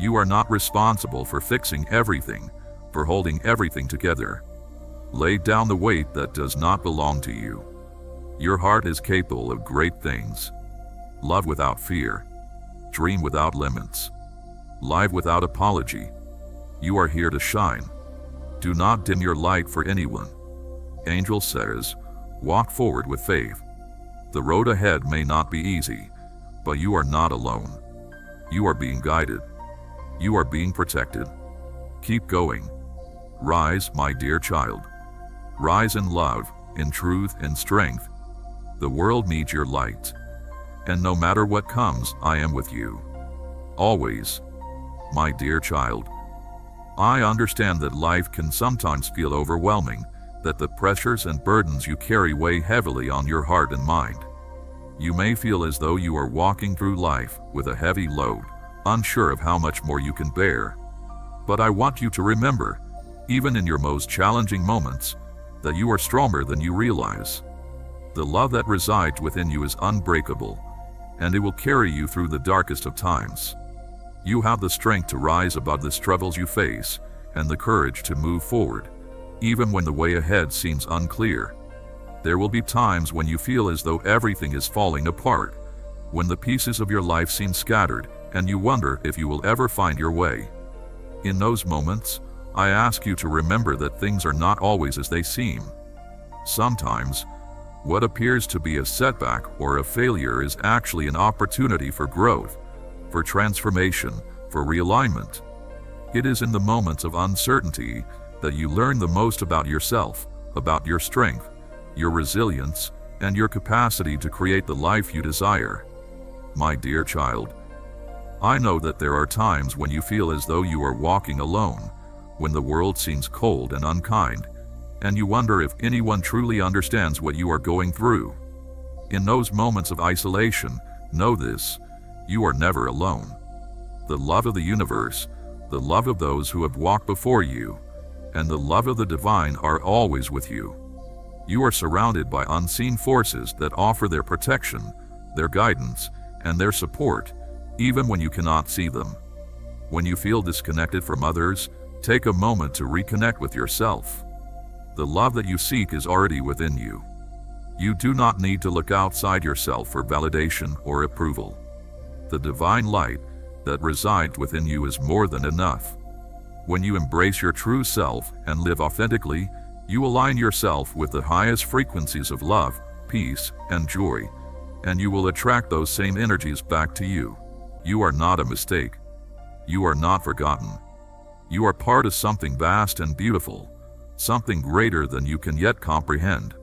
You are not responsible for fixing everything, for holding everything together. Lay down the weight that does not belong to you. Your heart is capable of great things. Love without fear. Dream without limits. Live without apology. You are here to shine. Do not dim your light for anyone. Angel says, walk forward with faith. The road ahead may not be easy, but you are not alone. You are being guided. You are being protected. Keep going. Rise, my dear child. Rise in love, in truth, in strength. The world needs your light. And no matter what comes, I am with you. Always. My dear child. I understand that life can sometimes feel overwhelming, that the pressures and burdens you carry weigh heavily on your heart and mind. You may feel as though you are walking through life with a heavy load, unsure of how much more you can bear. But I want you to remember, even in your most challenging moments, that you are stronger than you realize. The love that resides within you is unbreakable, and it will carry you through the darkest of times. You have the strength to rise above the struggles you face, and the courage to move forward, even when the way ahead seems unclear. There will be times when you feel as though everything is falling apart, when the pieces of your life seem scattered, and you wonder if you will ever find your way. In those moments, I ask you to remember that things are not always as they seem. Sometimes, what appears to be a setback or a failure is actually an opportunity for growth, for transformation, for realignment. It is in the moments of uncertainty that you learn the most about yourself, about your strength, your resilience, and your capacity to create the life you desire. My dear child, I know that there are times when you feel as though you are walking alone, when the world seems cold and unkind, and you wonder if anyone truly understands what you are going through. In those moments of isolation, know this: you are never alone. The love of the universe, the love of those who have walked before you, and the love of the divine are always with you. You are surrounded by unseen forces that offer their protection, their guidance, and their support, even when you cannot see them. When you feel disconnected from others, take a moment to reconnect with yourself. The love that you seek is already within you. You do not need to look outside yourself for validation or approval. The divine light that resides within you is more than enough. When you embrace your true self and live authentically, you align yourself with the highest frequencies of love, peace, and joy, and you will attract those same energies back to you. You are not a mistake. You are not forgotten. You are part of something vast and beautiful, something greater than you can yet comprehend.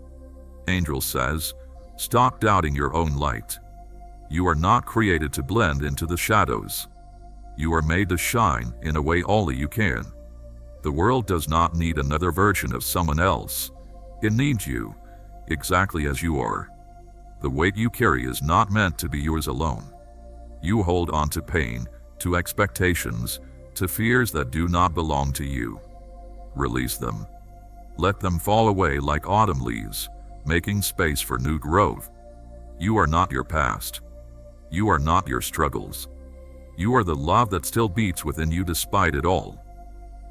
Angel says, stop doubting your own light. You are not created to blend into the shadows. You are made to shine in a way only you can. The world does not need another version of someone else. It needs you, exactly as you are. The weight you carry is not meant to be yours alone. You hold on to pain, to expectations, to fears that do not belong to you. Release them. Let them fall away like autumn leaves, making space for new growth. You are not your past. You are not your struggles. You are the love that still beats within you despite it all.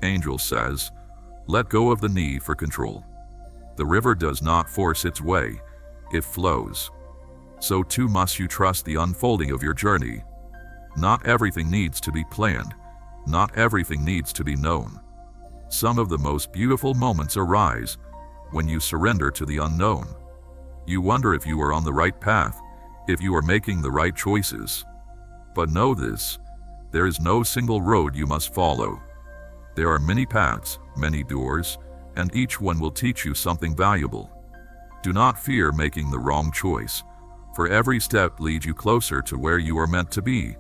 Angel says, let go of the need for control. The river does not force its way, it flows. So too must you trust the unfolding of your journey. Not everything needs to be planned. Not everything needs to be known. Some of the most beautiful moments arise when you surrender to the unknown. You wonder if you are on the right path, if you are making the right choices. But know this, there is no single road you must follow. There are many paths, many doors, and each one will teach you something valuable. Do not fear making the wrong choice, for every step leads you closer to where you are meant to be.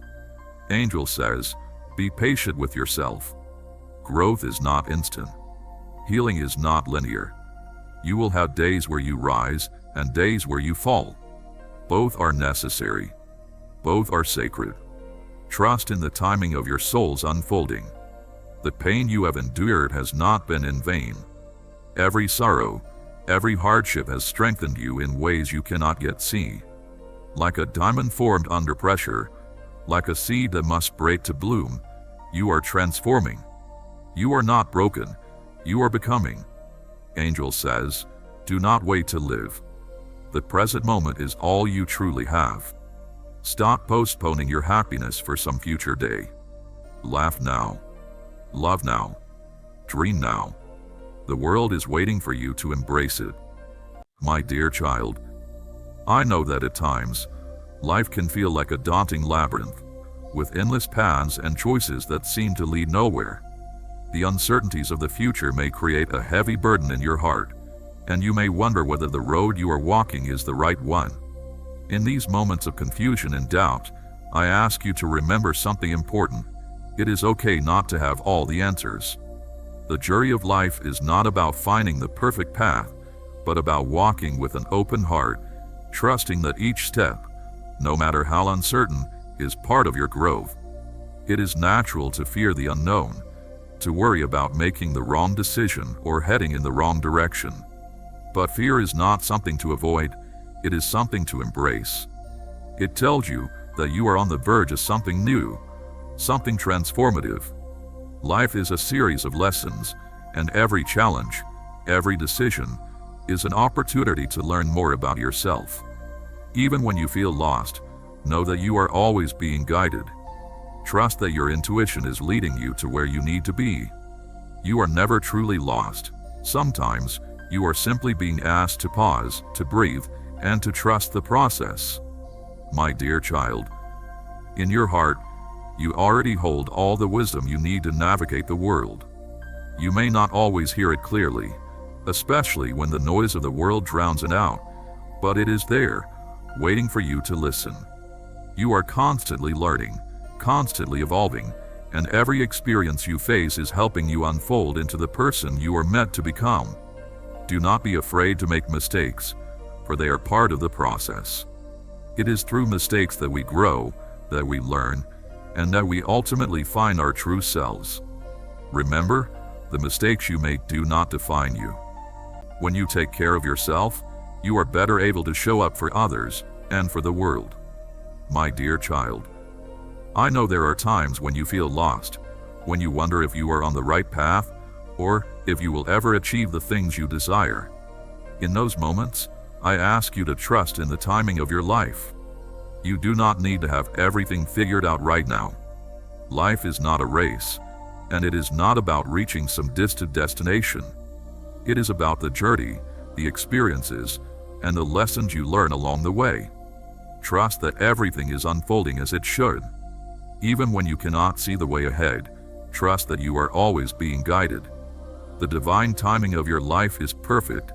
Angel says, be patient with yourself. Growth is not instant. Healing is not linear. You will have days where you rise and days where you fall. Both are necessary. Both are sacred. Trust in the timing of your soul's unfolding. The pain you have endured has not been in vain. Every sorrow, every hardship has strengthened you in ways you cannot yet see. Like a diamond formed under pressure, like a seed that must break to bloom, you are transforming. You are not broken, you are becoming. Angel says, do not wait to live. The present moment is all you truly have. Stop postponing your happiness for some future day. Laugh now. Love now. Dream now. The world is waiting for you to embrace it. My dear child, I know that at times, life can feel like a daunting labyrinth, with endless paths and choices that seem to lead nowhere. The uncertainties of the future may create a heavy burden in your heart, and you may wonder whether the road you are walking is the right one. In these moments of confusion and doubt, I ask you to remember something important. It is okay not to have all the answers. The journey of life is not about finding the perfect path, but about walking with an open heart, trusting that each step, no matter how uncertain, is part of your growth. It is natural to fear the unknown, to worry about making the wrong decision or heading in the wrong direction. But fear is not something to avoid, it is something to embrace. It tells you that you are on the verge of something new, something transformative. Life is a series of lessons, and every challenge, every decision, is an opportunity to learn more about yourself. Even when you feel lost, know that you are always being guided. Trust that your intuition is leading you to where you need to be. You are never truly lost. Sometimes, you are simply being asked to pause, to breathe, and to trust the process. My dear child, in your heart, you already hold all the wisdom you need to navigate the world. You may not always hear it clearly, especially when the noise of the world drowns it out, but it is there, waiting for you to listen. You are constantly learning, constantly evolving, and every experience you face is helping you unfold into the person you are meant to become. Do not be afraid to make mistakes, for they are part of the process. It is through mistakes that we grow, that we learn, and that we ultimately find our true selves. Remember, the mistakes you make do not define you. When you take care of yourself, you are better able to show up for others and for the world. My dear child, I know there are times when you feel lost, when you wonder if you are on the right path, or if you will ever achieve the things you desire. In those moments, I ask you to trust in the timing of your life. You do not need to have everything figured out right now. Life is not a race, and it is not about reaching some distant destination. It is about the journey, the experiences, and the lessons you learn along the way. Trust that everything is unfolding as it should. Even when you cannot see the way ahead, trust that you are always being guided. The divine timing of your life is perfect,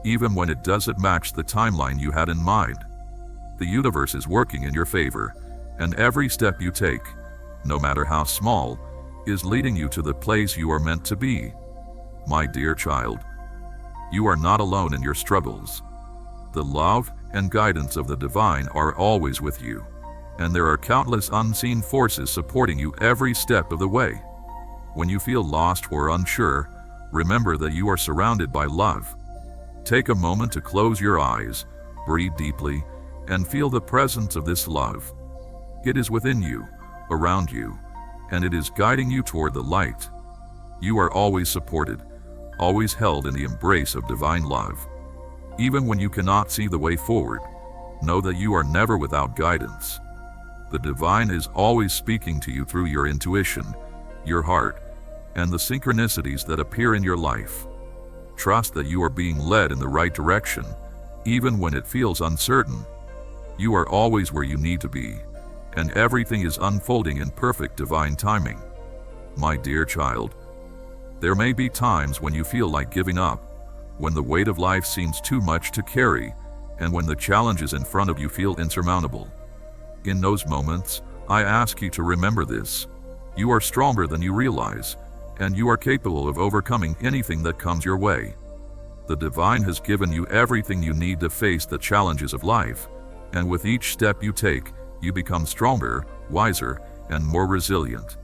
even when it doesn't match the timeline you had in mind. The universe is working in your favor, and every step you take, no matter how small, is leading you to the place you are meant to be. My dear child, you are not alone in your struggles. The love and guidance of the divine are always with you, and there are countless unseen forces supporting you every step of the way. When you feel lost or unsure, remember that you are surrounded by love. Take a moment to close your eyes, breathe deeply, and feel the presence of this love. It is within you, around you, and it is guiding you toward the light. You are always supported, always held in the embrace of divine love. Even when you cannot see the way forward, know that you are never without guidance. The divine is always speaking to you through your intuition, your heart, and the synchronicities that appear in your life. Trust that you are being led in the right direction, even when it feels uncertain. You are always where you need to be, and everything is unfolding in perfect divine timing. My dear child, there may be times when you feel like giving up, when the weight of life seems too much to carry, and when the challenges in front of you feel insurmountable. In those moments, I ask you to remember this. You are stronger than you realize, and you are capable of overcoming anything that comes your way. The divine has given you everything you need to face the challenges of life, and with each step you take, you become stronger, wiser, and more resilient.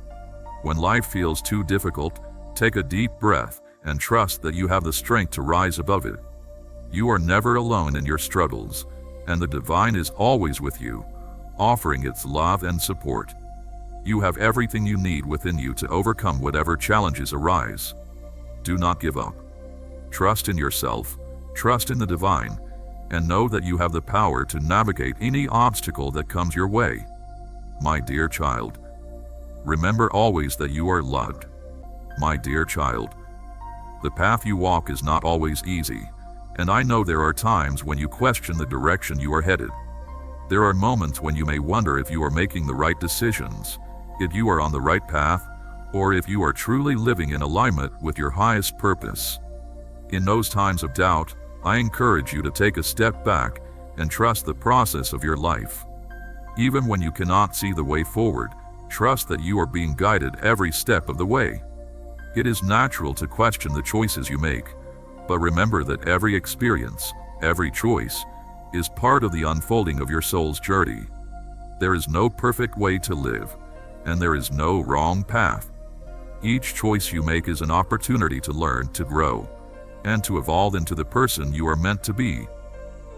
When life feels too difficult, take a deep breath and trust that you have the strength to rise above it. You are never alone in your struggles, and the divine is always with you, offering its love and support. You have everything you need within you to overcome whatever challenges arise. Do not give up. Trust in yourself, trust in the divine, and know that you have the power to navigate any obstacle that comes your way. My dear child, remember always that you are loved. My dear child, the path you walk is not always easy, and I know there are times when you question the direction you are headed. There are moments when you may wonder if you are making the right decisions, if you are on the right path, or if you are truly living in alignment with your highest purpose. In those times of doubt, I encourage you to take a step back and trust the process of your life. Even when you cannot see the way forward, trust that you are being guided every step of the way. It is natural to question the choices you make, but remember that every experience, every choice, is part of the unfolding of your soul's journey. There is no perfect way to live, and there is no wrong path. Each choice you make is an opportunity to learn, to grow, and to evolve into the person you are meant to be.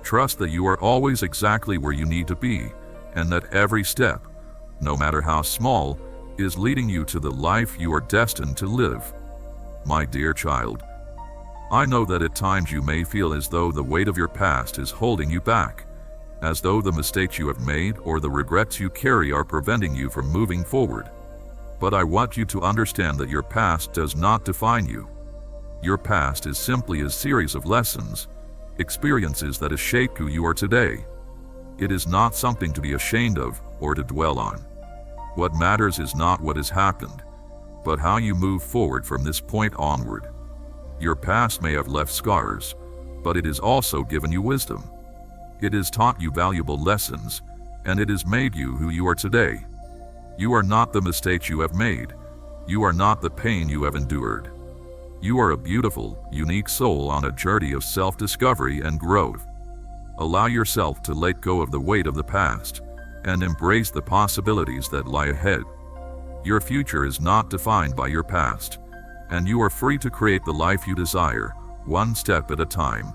Trust that you are always exactly where you need to be, and that every step, no matter how small, is leading you to the life you are destined to live. My dear child, I know that at times you may feel as though the weight of your past is holding you back, as though the mistakes you have made or the regrets you carry are preventing you from moving forward. But I want you to understand that your past does not define you. Your past is simply a series of lessons, experiences that have shaped who you are today. It is not something to be ashamed of or to dwell on. What matters is not what has happened, but how you move forward from this point onward. Your past may have left scars, but it has also given you wisdom. It has taught you valuable lessons, and it has made you who you are today. You are not the mistakes you have made. You are not the pain you have endured. You are a beautiful, unique soul on a journey of self-discovery and growth. Allow yourself to let go of the weight of the past and embrace the possibilities that lie ahead. Your future is not defined by your past, and you are free to create the life you desire, one step at a time.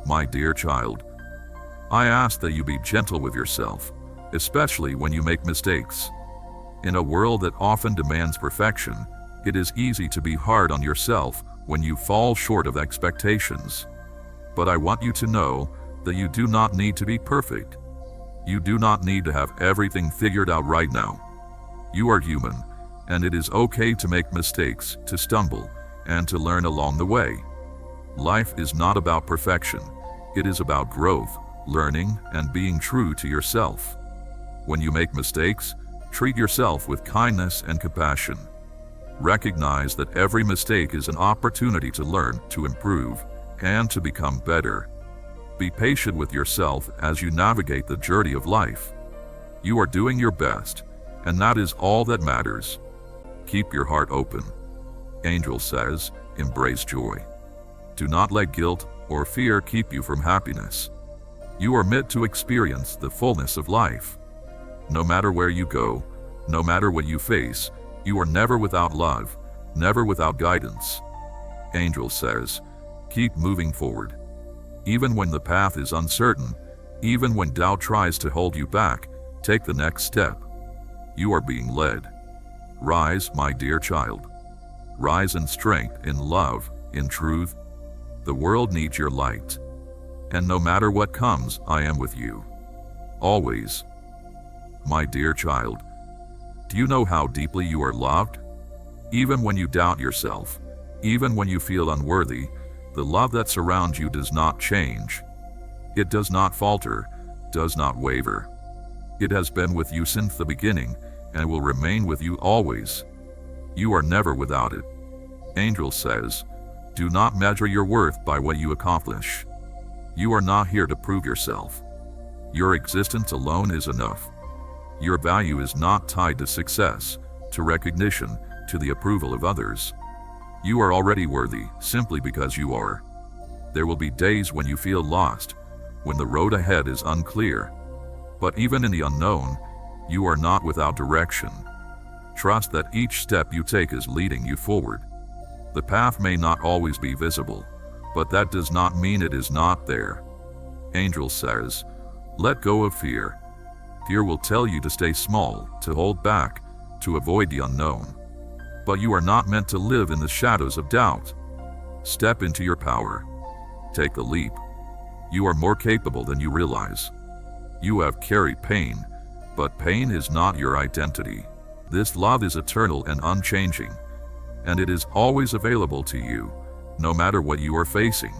My dear child, I ask that you be gentle with yourself, especially when you make mistakes. In a world that often demands perfection, it is easy to be hard on yourself when you fall short of expectations. But I want you to know that you do not need to be perfect. You do not need to have everything figured out right now. You are human, and it is okay to make mistakes, to stumble, and to learn along the way. Life is not about perfection. It is about growth, learning, and being true to yourself. When you make mistakes, treat yourself with kindness and compassion. Recognize that every mistake is an opportunity to learn, to improve, and to become better. Be patient with yourself as you navigate the journey of life. You are doing your best, and that is all that matters. Keep your heart open. Angel says, embrace joy. Do not let guilt or fear keep you from happiness. You are meant to experience the fullness of life. No matter where you go, no matter what you face, you are never without love, never without guidance. Angel says, keep moving forward. Even when the path is uncertain, even when doubt tries to hold you back, take the next step. You are being led. Rise, my dear child. Rise in strength, in love, in truth. The world needs your light. And no matter what comes, I am with you. Always. My dear child, do you know how deeply you are loved? Even when you doubt yourself, even when you feel unworthy, the love that surrounds you does not change. It does not falter, does not waver. It has been with you since the beginning and will remain with you always. You are never without it. Angel says, do not measure your worth by what you accomplish. You are not here to prove yourself. Your existence alone is enough. Your value is not tied to success, to recognition, to the approval of others. You are already worthy simply because you are. There will be days when you feel lost, when the road ahead is unclear. But even in the unknown, you are not without direction. Trust that each step you take is leading you forward. The path may not always be visible, but that does not mean it is not there. Angel says, let go of fear. Fear will tell you to stay small, to hold back, to avoid the unknown. But you are not meant to live in the shadows of doubt. Step into your power. Take the leap. You are more capable than you realize. You have carried pain, but pain is not your identity. This love is eternal and unchanging, and it is always available to you, no matter what you are facing.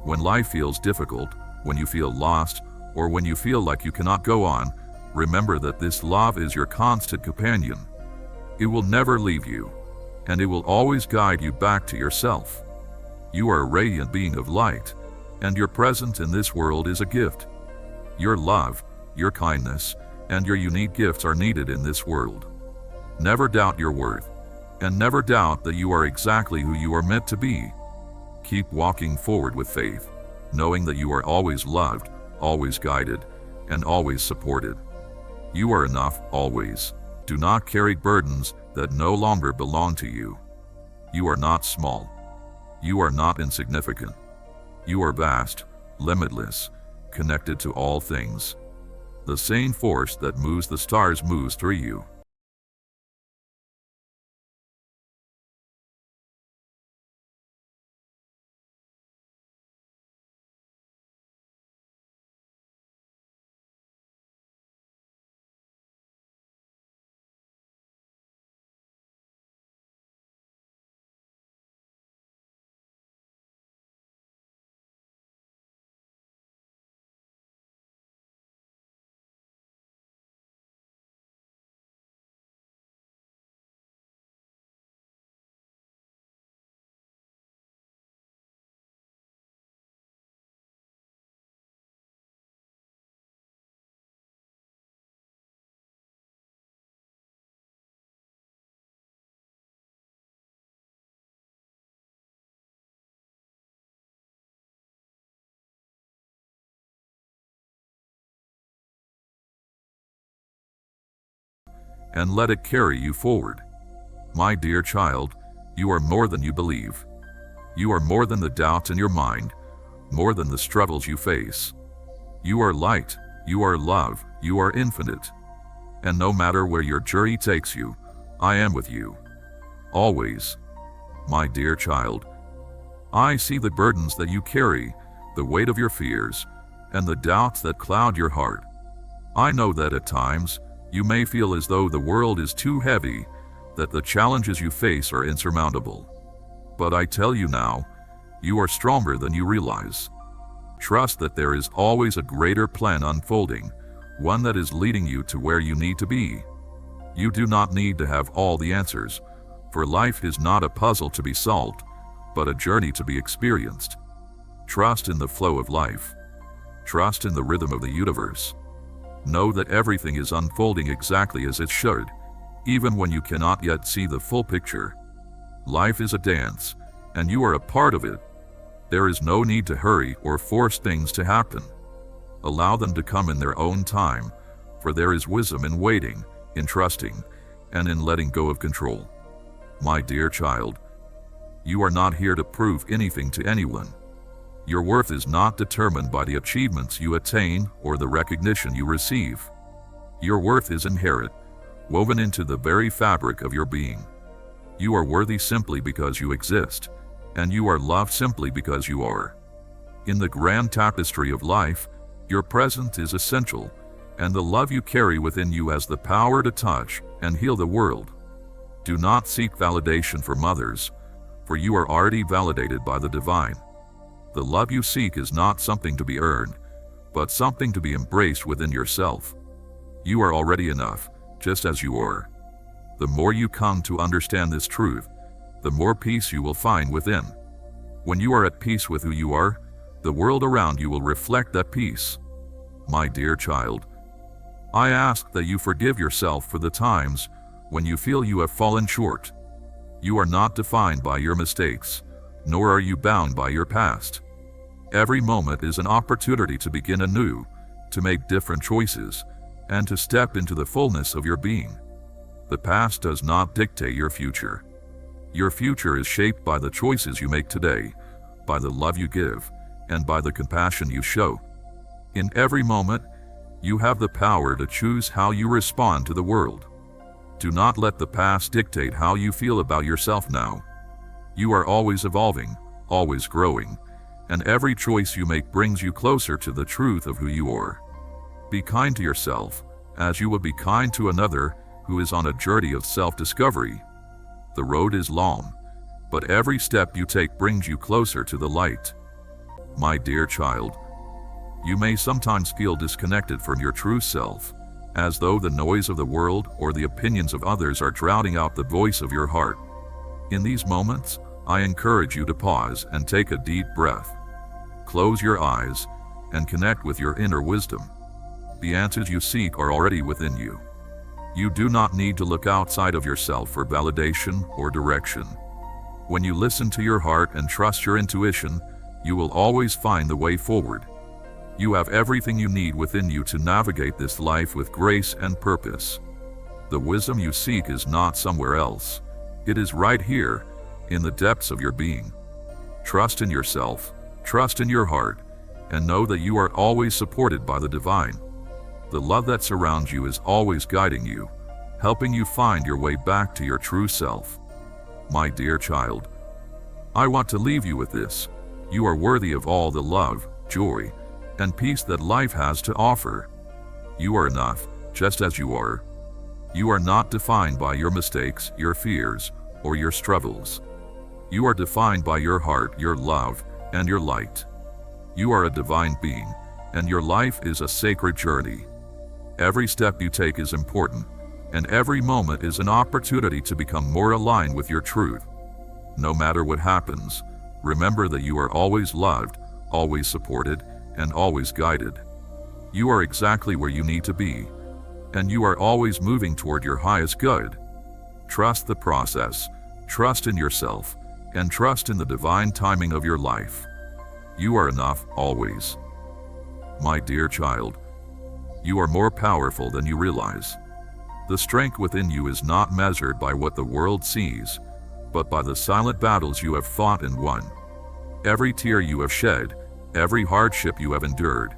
When life feels difficult, when you feel lost, or when you feel like you cannot go on, remember that this love is your constant companion. It will never leave you, and it will always guide you back to yourself. You are a radiant being of light, and your presence in this world is a gift. Your love, your kindness, and your unique gifts are needed in this world. Never doubt your worth. And never doubt that you are exactly who you are meant to be. Keep walking forward with faith, knowing that you are always loved, always guided, and always supported. You are enough, always. Do not carry burdens that no longer belong to you. You are not small. You are not insignificant. You are vast, limitless, connected to all things. The same force that moves the stars moves through you. And let it carry you forward. My dear child, you are more than you believe. You are more than the doubts in your mind, more than the struggles you face. You are light, you are love, you are infinite. And no matter where your journey takes you, I am with you. Always. My dear child, I see the burdens that you carry, the weight of your fears, and the doubts that cloud your heart. I know that at times, you may feel as though the world is too heavy, that the challenges you face are insurmountable. But I tell you now, you are stronger than you realize. Trust that there is always a greater plan unfolding, one that is leading you to where you need to be. You do not need to have all the answers, for life is not a puzzle to be solved, but a journey to be experienced. Trust in the flow of life. Trust in the rhythm of the universe. Know that everything is unfolding exactly as it should, even when you cannot yet see the full picture. Life is a dance, and you are a part of it. There is no need to hurry or force things to happen. Allow them to come in their own time, for there is wisdom in waiting, in trusting, and in letting go of control. My dear child, you are not here to prove anything to anyone. Your worth is not determined by the achievements you attain or the recognition you receive. Your worth is inherent, woven into the very fabric of your being. You are worthy simply because you exist, and you are loved simply because you are. In the grand tapestry of life, your presence is essential, and the love you carry within you has the power to touch and heal the world. Do not seek validation from others, for you are already validated by the divine. The love you seek is not something to be earned, but something to be embraced within yourself. You are already enough, just as you are. The more you come to understand this truth, the more peace you will find within. When you are at peace with who you are, the world around you will reflect that peace. My dear child, I ask that you forgive yourself for the times when you feel you have fallen short. You are not defined by your mistakes, nor are you bound by your past. Every moment is an opportunity to begin anew, to make different choices, and to step into the fullness of your being. The past does not dictate your future. Your future is shaped by the choices you make today, by the love you give, and by the compassion you show. In every moment, you have the power to choose how you respond to the world. Do not let the past dictate how you feel about yourself now. You are always evolving, always growing, and every choice you make brings you closer to the truth of who you are. Be kind to yourself, as you would be kind to another who is on a journey of self-discovery. The road is long, but every step you take brings you closer to the light. My dear child, you may sometimes feel disconnected from your true self, as though the noise of the world or the opinions of others are drowning out the voice of your heart. In these moments, I encourage you to pause and take a deep breath. Close your eyes and connect with your inner wisdom. The answers you seek are already within you. You do not need to look outside of yourself for validation or direction. When you listen to your heart and trust your intuition, you will always find the way forward. You have everything you need within you to navigate this life with grace and purpose. The wisdom you seek is not somewhere else. It is right here, in the depths of your being. Trust in yourself, trust in your heart, and know that you are always supported by the divine. The love that surrounds you is always guiding you, helping you find your way back to your true self. My dear child, I want to leave you with this. You are worthy of all the love, joy, and peace that life has to offer. You are enough, just as you are. You are not defined by your mistakes, your fears, or your struggles. You are defined by your heart, your love, and your light. You are a divine being, and your life is a sacred journey. Every step you take is important, and every moment is an opportunity to become more aligned with your truth. No matter what happens, remember that you are always loved, always supported, and always guided. You are exactly where you need to be, and you are always moving toward your highest good. Trust the process, trust in yourself, and trust in the divine timing of your life. You are enough, always. My dear child, you are more powerful than you realize. The strength within you is not measured by what the world sees, but by the silent battles you have fought and won. Every tear you have shed, every hardship you have endured,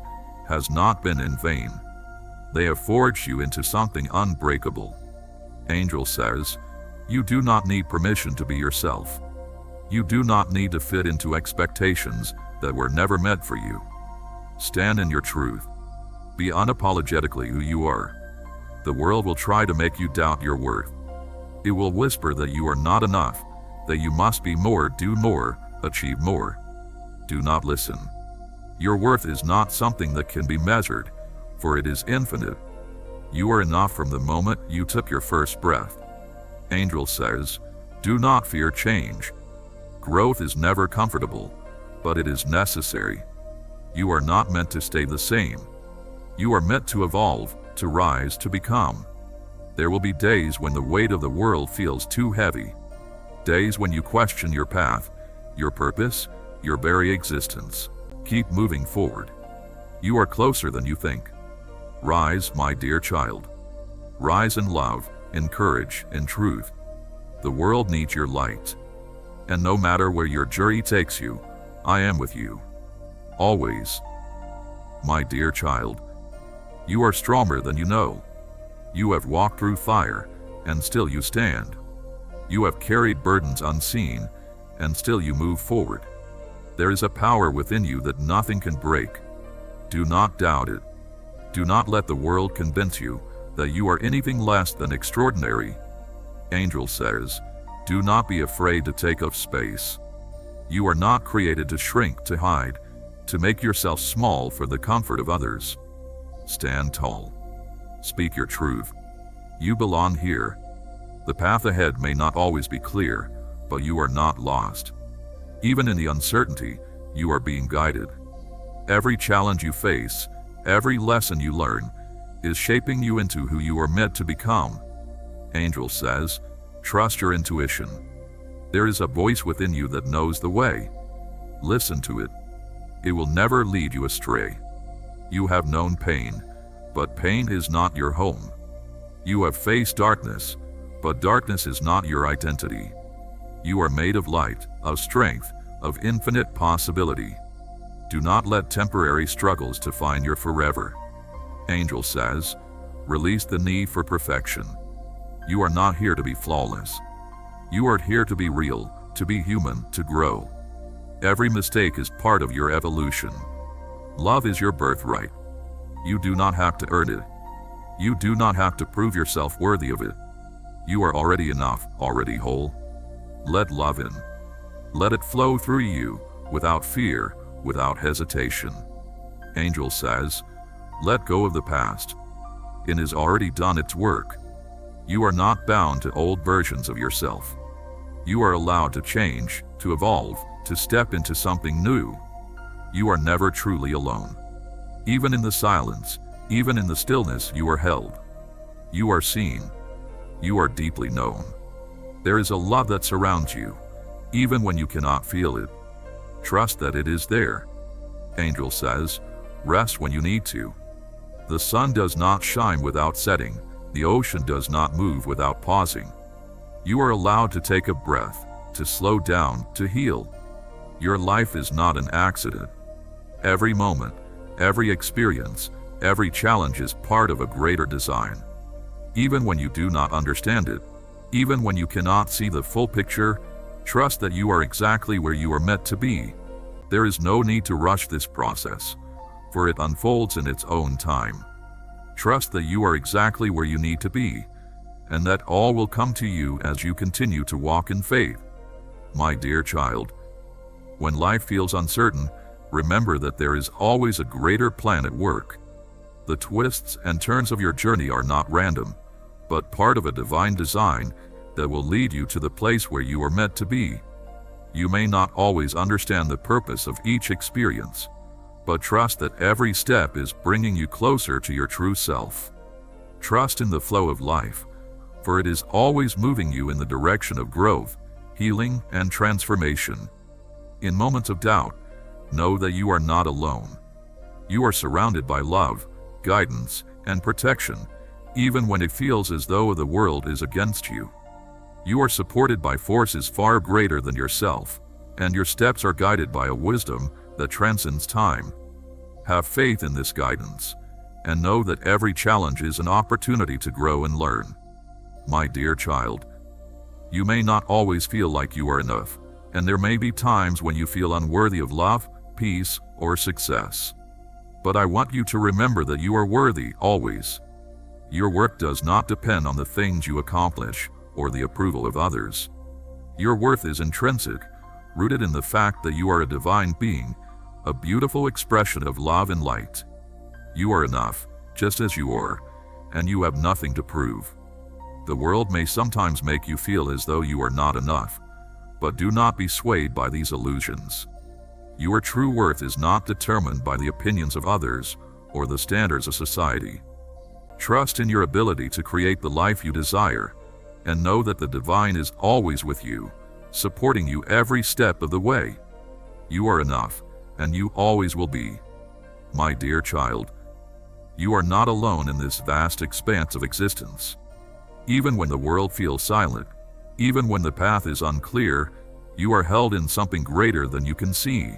has not been in vain. They have forged you into something unbreakable. Angel says, you do not need permission to be yourself. You do not need to fit into expectations that were never meant for you. Stand in your truth. Be unapologetically who you are. The world will try to make you doubt your worth. It will whisper that you are not enough, that you must be more, do more, achieve more. Do not listen. Your worth is not something that can be measured, for it is infinite. You are enough from the moment you took your first breath. Angel says, do not fear change. Growth is never comfortable, but it is necessary. You are not meant to stay the same. You are meant to evolve, to rise, to become. There will be days when the weight of the world feels too heavy. Days when you question your path, your purpose, your very existence. Keep moving forward. You are closer than you think. Rise, my dear child. Rise in love, in courage, in truth. The world needs your light. And no matter where your journey takes you, I am with you. Always. My dear child, you are stronger than you know. You have walked through fire, and still you stand. You have carried burdens unseen, and still you move forward. There is a power within you that nothing can break. Do not doubt it. Do not let the world convince you that you are anything less than extraordinary. Angel says, do not be afraid to take up space. You are not created to shrink, to hide, to make yourself small for the comfort of others. Stand tall. Speak your truth. You belong here. The path ahead may not always be clear, but you are not lost. Even in the uncertainty, you are being guided. Every challenge you face, every lesson you learn, is shaping you into who you are meant to become. Angel says, trust your intuition. There is a voice within you that knows the way. Listen to it. It will never lead you astray. You have known pain, but pain is not your home. You have faced darkness, but darkness is not your identity. You are made of light, of strength, of infinite possibility. Do not let temporary struggles define your forever. Angel says, release the need for perfection. You are not here to be flawless. You are here to be real, to be human, to grow. Every mistake is part of your evolution. Love is your birthright. You do not have to earn it. You do not have to prove yourself worthy of it. You are already enough, already whole. Let love in. Let it flow through you, without fear, without hesitation. Angel says, let go of the past. It has already done its work. You are not bound to old versions of yourself. You are allowed to change, to evolve, to step into something new. You are never truly alone. Even in the silence, even in the stillness, you are held. You are seen. You are deeply known. There is a love that surrounds you, even when you cannot feel it. Trust that it is there. Angel says, rest when you need to. The sun does not shine without setting. The ocean does not move without pausing. You are allowed to take a breath, to slow down, to heal. Your life is not an accident. Every moment, every experience, every challenge is part of a greater design. Even when you do not understand it, even when you cannot see the full picture, trust that you are exactly where you are meant to be. There is no need to rush this process, for it unfolds in its own time. Trust that you are exactly where you need to be, and that all will come to you as you continue to walk in faith. My dear child, when life feels uncertain, remember that there is always a greater plan at work. The twists and turns of your journey are not random, but part of a divine design that will lead you to the place where you are meant to be. You may not always understand the purpose of each experience, but trust that every step is bringing you closer to your true self. Trust in the flow of life, for it is always moving you in the direction of growth, healing, and transformation. In moments of doubt, know that you are not alone. You are surrounded by love, guidance, and protection, even when it feels as though the world is against you. You are supported by forces far greater than yourself, and your steps are guided by a wisdom that transcends time. Have faith in this guidance, and know that every challenge is an opportunity to grow and learn. My dear child, you may not always feel like you are enough, and there may be times when you feel unworthy of love, peace, or success. But I want you to remember that you are worthy always. Your worth does not depend on the things you accomplish or the approval of others. Your worth is intrinsic, rooted in the fact that you are a divine being, a beautiful expression of love and light. You are enough, just as you are, and you have nothing to prove. The world may sometimes make you feel as though you are not enough, but do not be swayed by these illusions. Your true worth is not determined by the opinions of others or the standards of society. Trust in your ability to create the life you desire, and know that the divine is always with you, supporting you every step of the way. You are enough, and you always will be. My dear child, you are not alone in this vast expanse of existence. Even when the world feels silent, even when the path is unclear, you are held in something greater than you can see.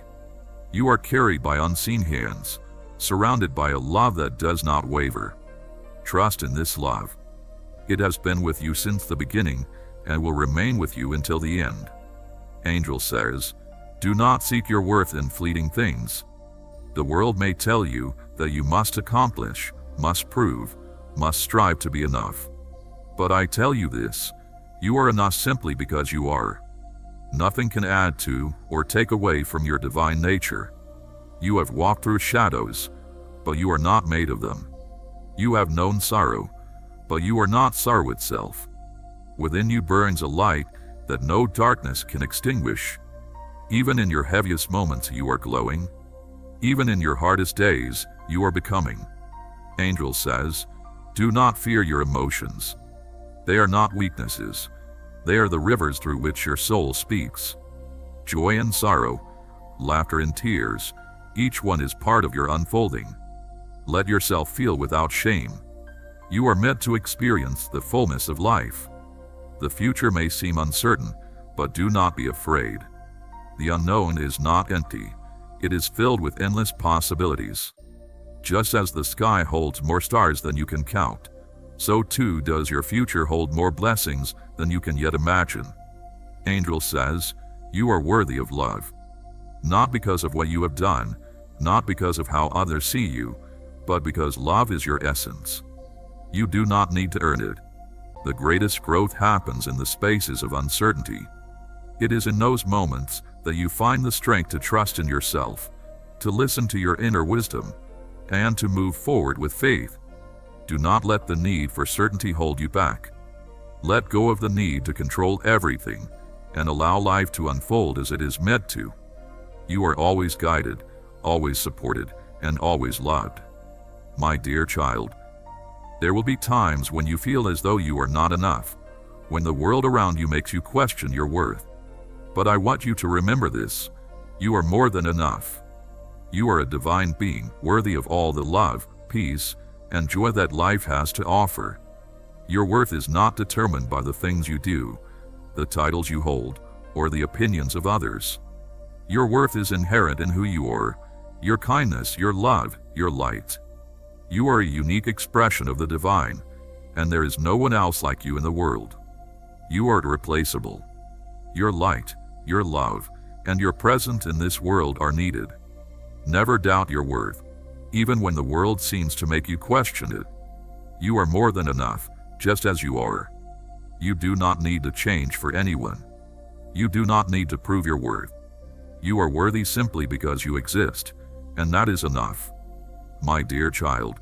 You are carried by unseen hands, surrounded by a love that does not waver. Trust in this love. It has been with you since the beginning and will remain with you until the end. Angel says, do not seek your worth in fleeting things. The world may tell you that you must accomplish, must prove, must strive to be enough. But I tell you this, you are enough simply because you are. Nothing can add to or take away from your divine nature. You have walked through shadows, but you are not made of them. You have known sorrow, but you are not sorrow itself. Within you burns a light that no darkness can extinguish. Even in your heaviest moments you are glowing. Even in your hardest days, you are becoming. Angel says, do not fear your emotions. They are not weaknesses. They are the rivers through which your soul speaks. Joy and sorrow, laughter and tears, each one is part of your unfolding. Let yourself feel without shame. You are meant to experience the fullness of life. The future may seem uncertain, but do not be afraid. The unknown is not empty. It is filled with endless possibilities. Just as the sky holds more stars than you can count, so too does your future hold more blessings than you can yet imagine. Angel says, you are worthy of love. Not because of what you have done, not because of how others see you, but because love is your essence. You do not need to earn it. The greatest growth happens in the spaces of uncertainty. It is in those moments that you find the strength to trust in yourself, to listen to your inner wisdom, and to move forward with faith. Do not let the need for certainty hold you back. Let go of the need to control everything and allow life to unfold as it is meant to. You are always guided, always supported, and always loved. My dear child, There will be times when you feel as though you are not enough, when the world around you makes you question your worth. But I want you to remember this: you are more than enough. You are a divine being, worthy of all the love, peace, and joy that life has to offer. Your worth is not determined by the things you do, the titles you hold, or the opinions of others. Your worth is inherent in who you are, your kindness, your love, your light. You are a unique expression of the divine, and there is no one else like you in the world. You are irreplaceable. Your light, your love, and your presence in this world are needed. Never doubt your worth, even when the world seems to make you question it. You are more than enough, just as you are. You do not need to change for anyone. You do not need to prove your worth. You are worthy simply because you exist, and that is enough. My dear child,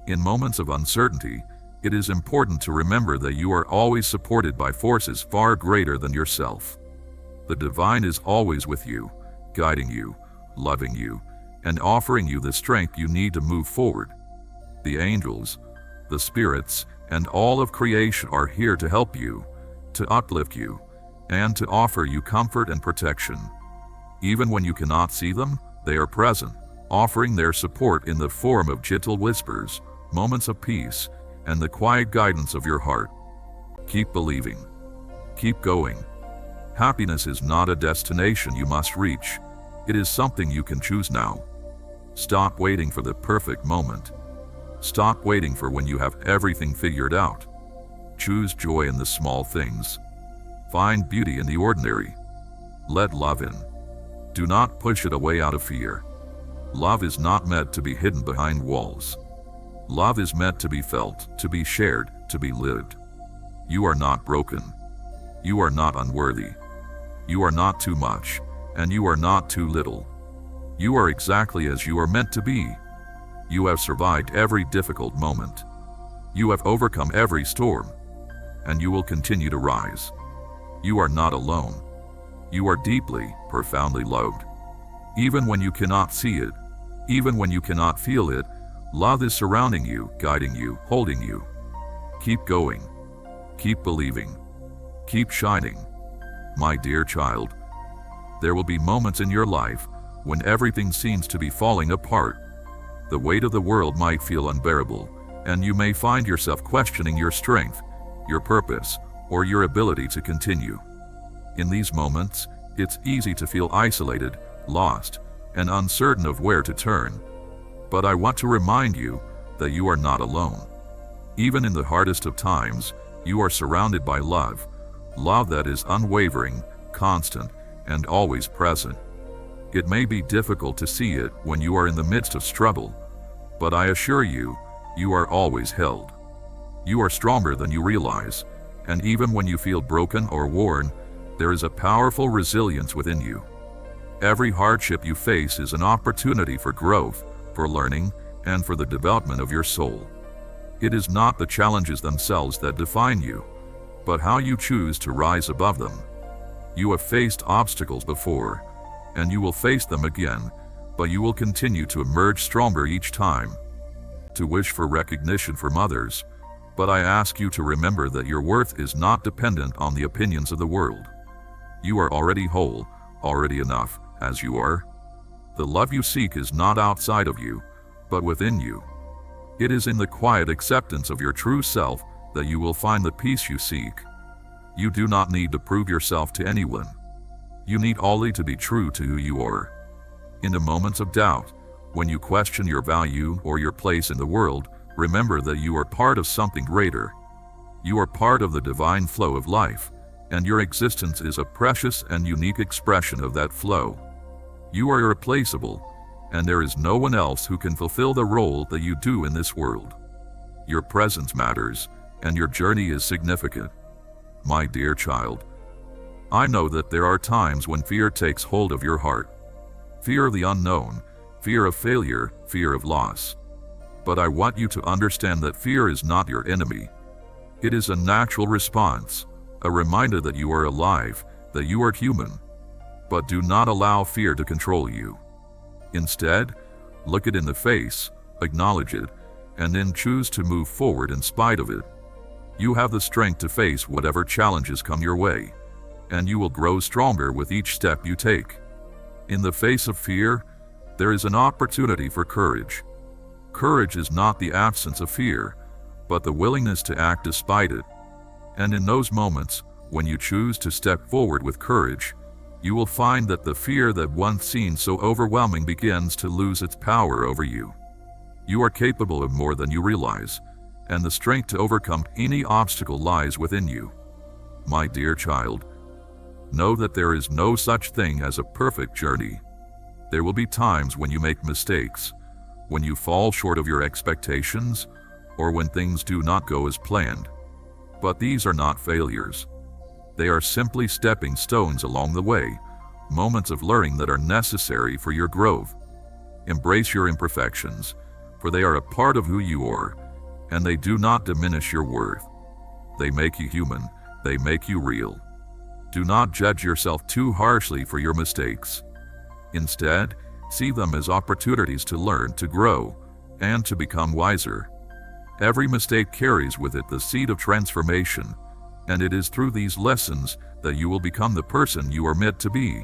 in moments of uncertainty, it is important to remember that you are always supported by forces far greater than yourself. The divine is always with you, guiding you, loving you, and offering you the strength you need to move forward. The angels, the spirits, and all of creation are here to help you, to uplift you, and to offer you comfort and protection. Even when you cannot see them, they are present, offering their support in the form of gentle whispers, moments of peace, and the quiet guidance of your heart. Keep believing. Keep going. Happiness is not a destination you must reach. It is something you can choose now. Stop waiting for the perfect moment. Stop waiting for when you have everything figured out. Choose joy in the small things. Find beauty in the ordinary. Let love in. Do not push it away out of fear. Love is not meant to be hidden behind walls. Love is meant to be felt, to be shared, to be lived. You are not broken. You are not unworthy. You are not too much, and you are not too little. You are exactly as you are meant to be. You have survived every difficult moment. You have overcome every storm, and you will continue to rise. You are not alone. You are deeply, profoundly loved. Even when you cannot see it, even when you cannot feel it, love is surrounding you, guiding you, holding you. Keep going. Keep believing. Keep shining. My dear child, there will be moments in your life when everything seems to be falling apart. The weight of the world might feel unbearable, and you may find yourself questioning your strength, your purpose, or your ability to continue. In these moments, it's easy to feel isolated, lost, and uncertain of where to turn. But I want to remind you that you are not alone. Even in the hardest of times, you are surrounded by love, love that is unwavering, constant, and always present. It may be difficult to see it when you are in the midst of struggle, but I assure you, you are always held. You are stronger than you realize, and even when you feel broken or worn, there is a powerful resilience within you. Every hardship you face is an opportunity for growth, for learning, and for the development of your soul. It is not the challenges themselves that define you, but how you choose to rise above them. You have faced obstacles before, and you will face them again, but you will continue to emerge stronger each time. To wish for recognition from others, but I ask you to remember that your worth is not dependent on the opinions of the world. You are already whole, already enough, as you are. The love you seek is not outside of you, but within you. It is in the quiet acceptance of your true self that you will find the peace you seek. You do not need to prove yourself to anyone. You need only to be true to who you are. In the moments of doubt, when you question your value or your place in the world, remember that you are part of something greater. You are part of the divine flow of life, and your existence is a precious and unique expression of that flow. You are irreplaceable, and there is no one else who can fulfill the role that you do in this world. Your presence matters, and your journey is significant. My dear child, I know that there are times when fear takes hold of your heart. Fear of the unknown, fear of failure, fear of loss. But I want you to understand that fear is not your enemy. It is a natural response, a reminder that you are alive, that you are human. But do not allow fear to control you. Instead, look it in the face, acknowledge it, and then choose to move forward in spite of it. You have the strength to face whatever challenges come your way, and you will grow stronger with each step you take. In the face of fear, there is an opportunity for courage. Courage is not the absence of fear, but the willingness to act despite it. And in those moments, when you choose to step forward with courage, you will find that the fear that once seemed so overwhelming begins to lose its power over you. You are capable of more than you realize, and the strength to overcome any obstacle lies within you. My dear child, know that there is no such thing as a perfect journey. There will be times when you make mistakes, when you fall short of your expectations, or when things do not go as planned. But these are not failures. They are simply stepping stones along the way, moments of learning that are necessary for your growth. Embrace your imperfections, for they are a part of who you are, and they do not diminish your worth. They make you human, they make you real. Do not judge yourself too harshly for your mistakes. Instead, see them as opportunities to learn, to grow, and to become wiser. Every mistake carries with it the seed of transformation, and it is through these lessons that you will become the person you are meant to be.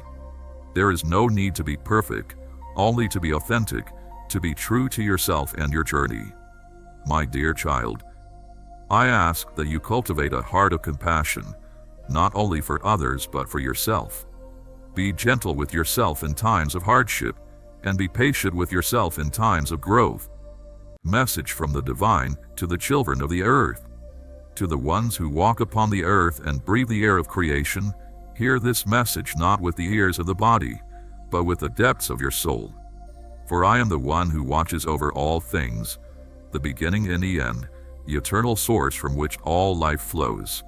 There is no need to be perfect, only to be authentic, to be true to yourself and your journey. My dear child, I ask that you cultivate a heart of compassion, not only for others but for yourself. Be gentle with yourself in times of hardship, and be patient with yourself in times of growth. Message from the divine to the children of the earth. To the ones who walk upon the earth and breathe the air of creation, hear this message not with the ears of the body, but with the depths of your soul. For I am the one who watches over all things, the beginning and the end, the eternal source from which all life flows.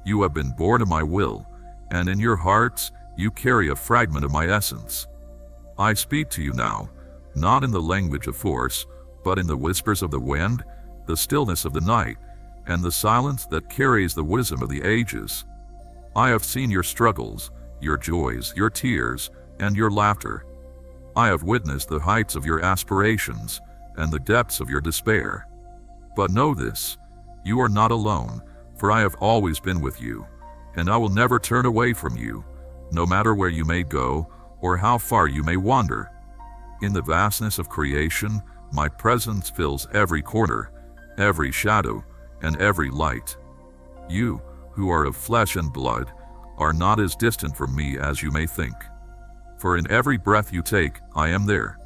You have been born of my will, and in your hearts you carry a fragment of my essence. I speak to you now, not in the language of force, but in the whispers of the wind, the stillness of the night, and the silence that carries the wisdom of the ages. I have seen your struggles, your joys, your tears, and your laughter. I have witnessed the heights of your aspirations and the depths of your despair. But know this, you are not alone, for I have always been with you, and I will never turn away from you, no matter where you may go or how far you may wander. In the vastness of creation, my presence fills every corner, every shadow, and every light. You, who are of flesh and blood, are not as distant from me as you may think. For in every breath you take, I am there.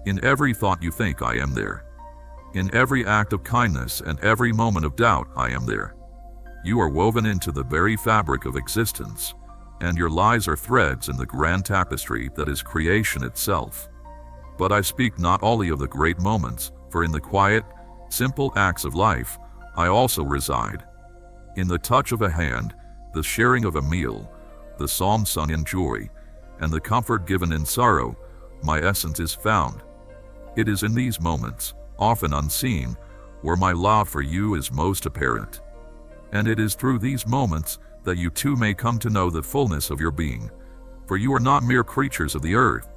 In every thought you think, I am there. In every act of kindness and every moment of doubt, I am there. You are woven into the very fabric of existence, and your lies are threads in the grand tapestry that is creation itself. But I speak not only of the great moments, for in the quiet, simple acts of life, I also reside. In the touch of a hand, the sharing of a meal, the psalm sung in joy, and the comfort given in sorrow, my essence is found. It is in these moments, often unseen, where my love for you is most apparent. And it is through these moments that you too may come to know the fullness of your being, for you are not mere creatures of the earth,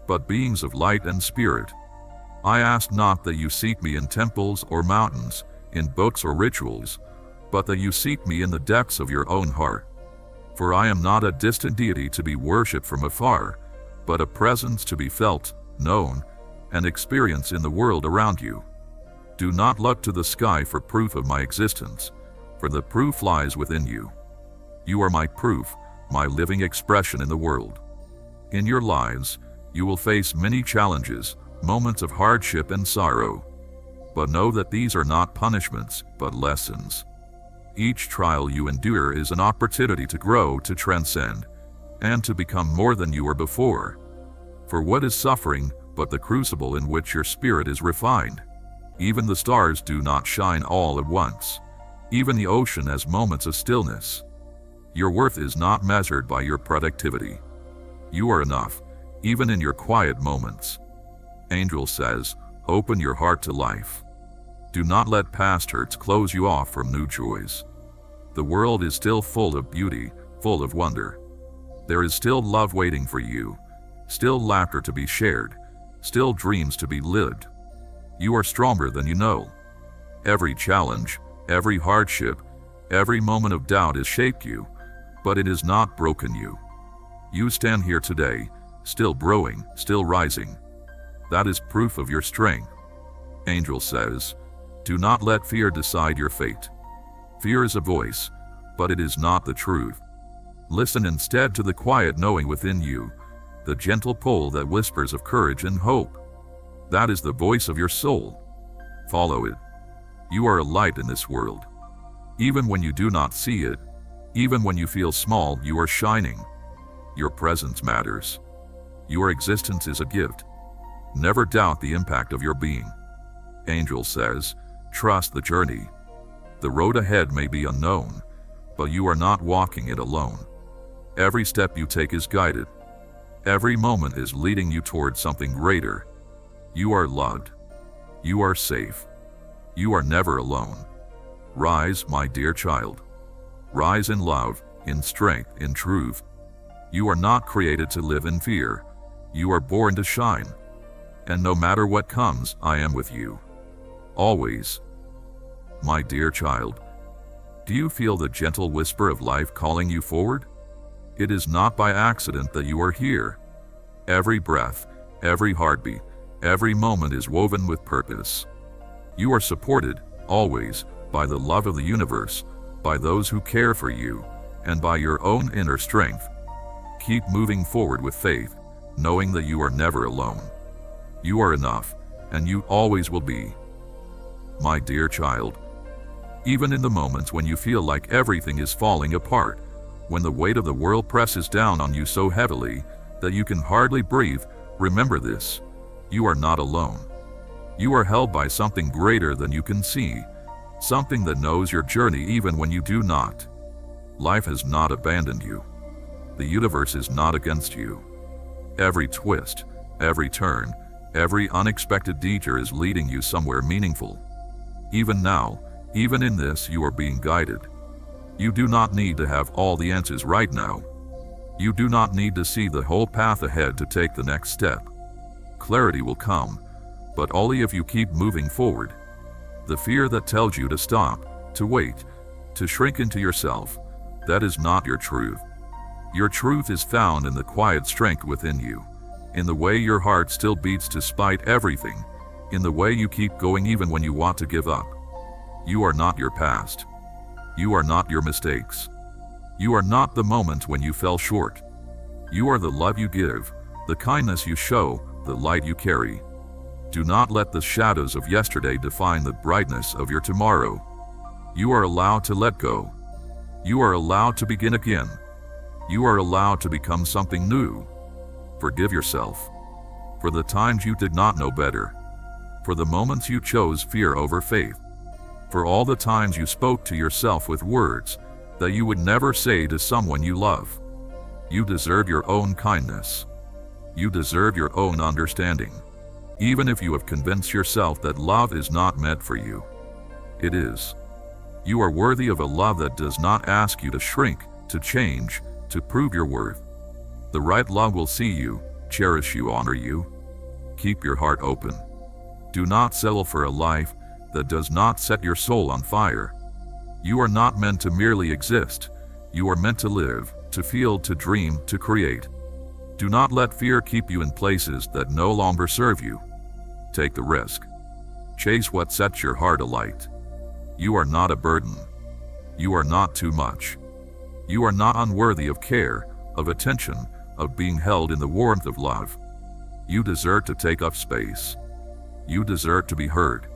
but beings of light and spirit. I ask not that you seek me in temples or mountains, in books or rituals, but that you seek me in the depths of your own heart. For I am not a distant deity to be worshipped from afar, but a presence to be felt, known, and experienced in the world around you. Do not look to the sky for proof of my existence, for the proof lies within you. You are my proof, my living expression in the world. In your lives, you will face many challenges, moments of hardship and sorrow. But know that these are not punishments, but lessons. Each trial you endure is an opportunity to grow, to transcend, and to become more than you were before. For what is suffering but the crucible in which your spirit is refined? Even the stars do not shine all at once. Even the ocean has moments of stillness. Your worth is not measured by your productivity. You are enough, even in your quiet moments. Angel says, open your heart to life. Do not let past hurts close you off from new joys. The world is still full of beauty, full of wonder. There is still love waiting for you, still laughter to be shared, still dreams to be lived. You are stronger than you know. Every challenge, every hardship, every moment of doubt has shaped you, but it has not broken you. You stand here today, still growing, still rising. That is proof of your strength. Angel says, do not let fear decide your fate. Fear is a voice, but it is not the truth. Listen instead to the quiet knowing within you, the gentle pull that whispers of courage and hope. That is the voice of your soul. Follow it. You are a light in this world. Even when you do not see it, even when you feel small, you are shining. Your presence matters. Your existence is a gift. Never doubt the impact of your being. Angel says, trust the journey. The road ahead may be unknown, but you are not walking it alone. Every step you take is guided. Every moment is leading you towards something greater. You are loved. You are safe. You are never alone. Rise, my dear child. Rise in love, in strength, in truth. You are not created to live in fear. You are born to shine. And no matter what comes, I am with you. Always. My dear child, do you feel the gentle whisper of life calling you forward? It is not by accident that you are here. Every breath, every heartbeat, every moment is woven with purpose. You are supported, always, by the love of the universe, by those who care for you, and by your own inner strength. Keep moving forward with faith, knowing that you are never alone. You are enough, and you always will be. My dear child, even in the moments when you feel like everything is falling apart, when the weight of the world presses down on you so heavily that you can hardly breathe, remember this: you are not alone. You are held by something greater than you can see, something that knows your journey even when you do not. Life has not abandoned you. The universe is not against you. Every twist, every turn, every unexpected detour is leading you somewhere meaningful. Even now, even in this, you are being guided. You do not need to have all the answers right now. You do not need to see the whole path ahead to take the next step. Clarity will come, but only if you keep moving forward. The fear that tells you to stop, to wait, to shrink into yourself, that is not your truth. Your truth is found in the quiet strength within you, in the way your heart still beats despite everything, in the way you keep going even when you want to give up. You are not your past. You are not your mistakes. You are not the moment when you fell short. You are the love you give, the kindness you show, the light you carry. Do not let the shadows of yesterday define the brightness of your tomorrow. You are allowed to let go. You are allowed to begin again. You are allowed to become something new. Forgive yourself for the times you did not know better, for the moments you chose fear over faith, for all the times you spoke to yourself with words that you would never say to someone you love. You deserve your own kindness. You deserve your own understanding. Even if you have convinced yourself that love is not meant for you, it is. You are worthy of a love that does not ask you to shrink, to change, to prove your worth. The right love will see you, cherish you, honor you. Keep your heart open. Do not settle for a life that does not set your soul on fire. You are not meant to merely exist. You are meant to live, to feel, to dream, to create. Do not let fear keep you in places that no longer serve you. Take the risk. Chase what sets your heart alight. You are not a burden. You are not too much. You are not unworthy of care, of attention, of being held in the warmth of love. You deserve to take up space. You deserve to be heard.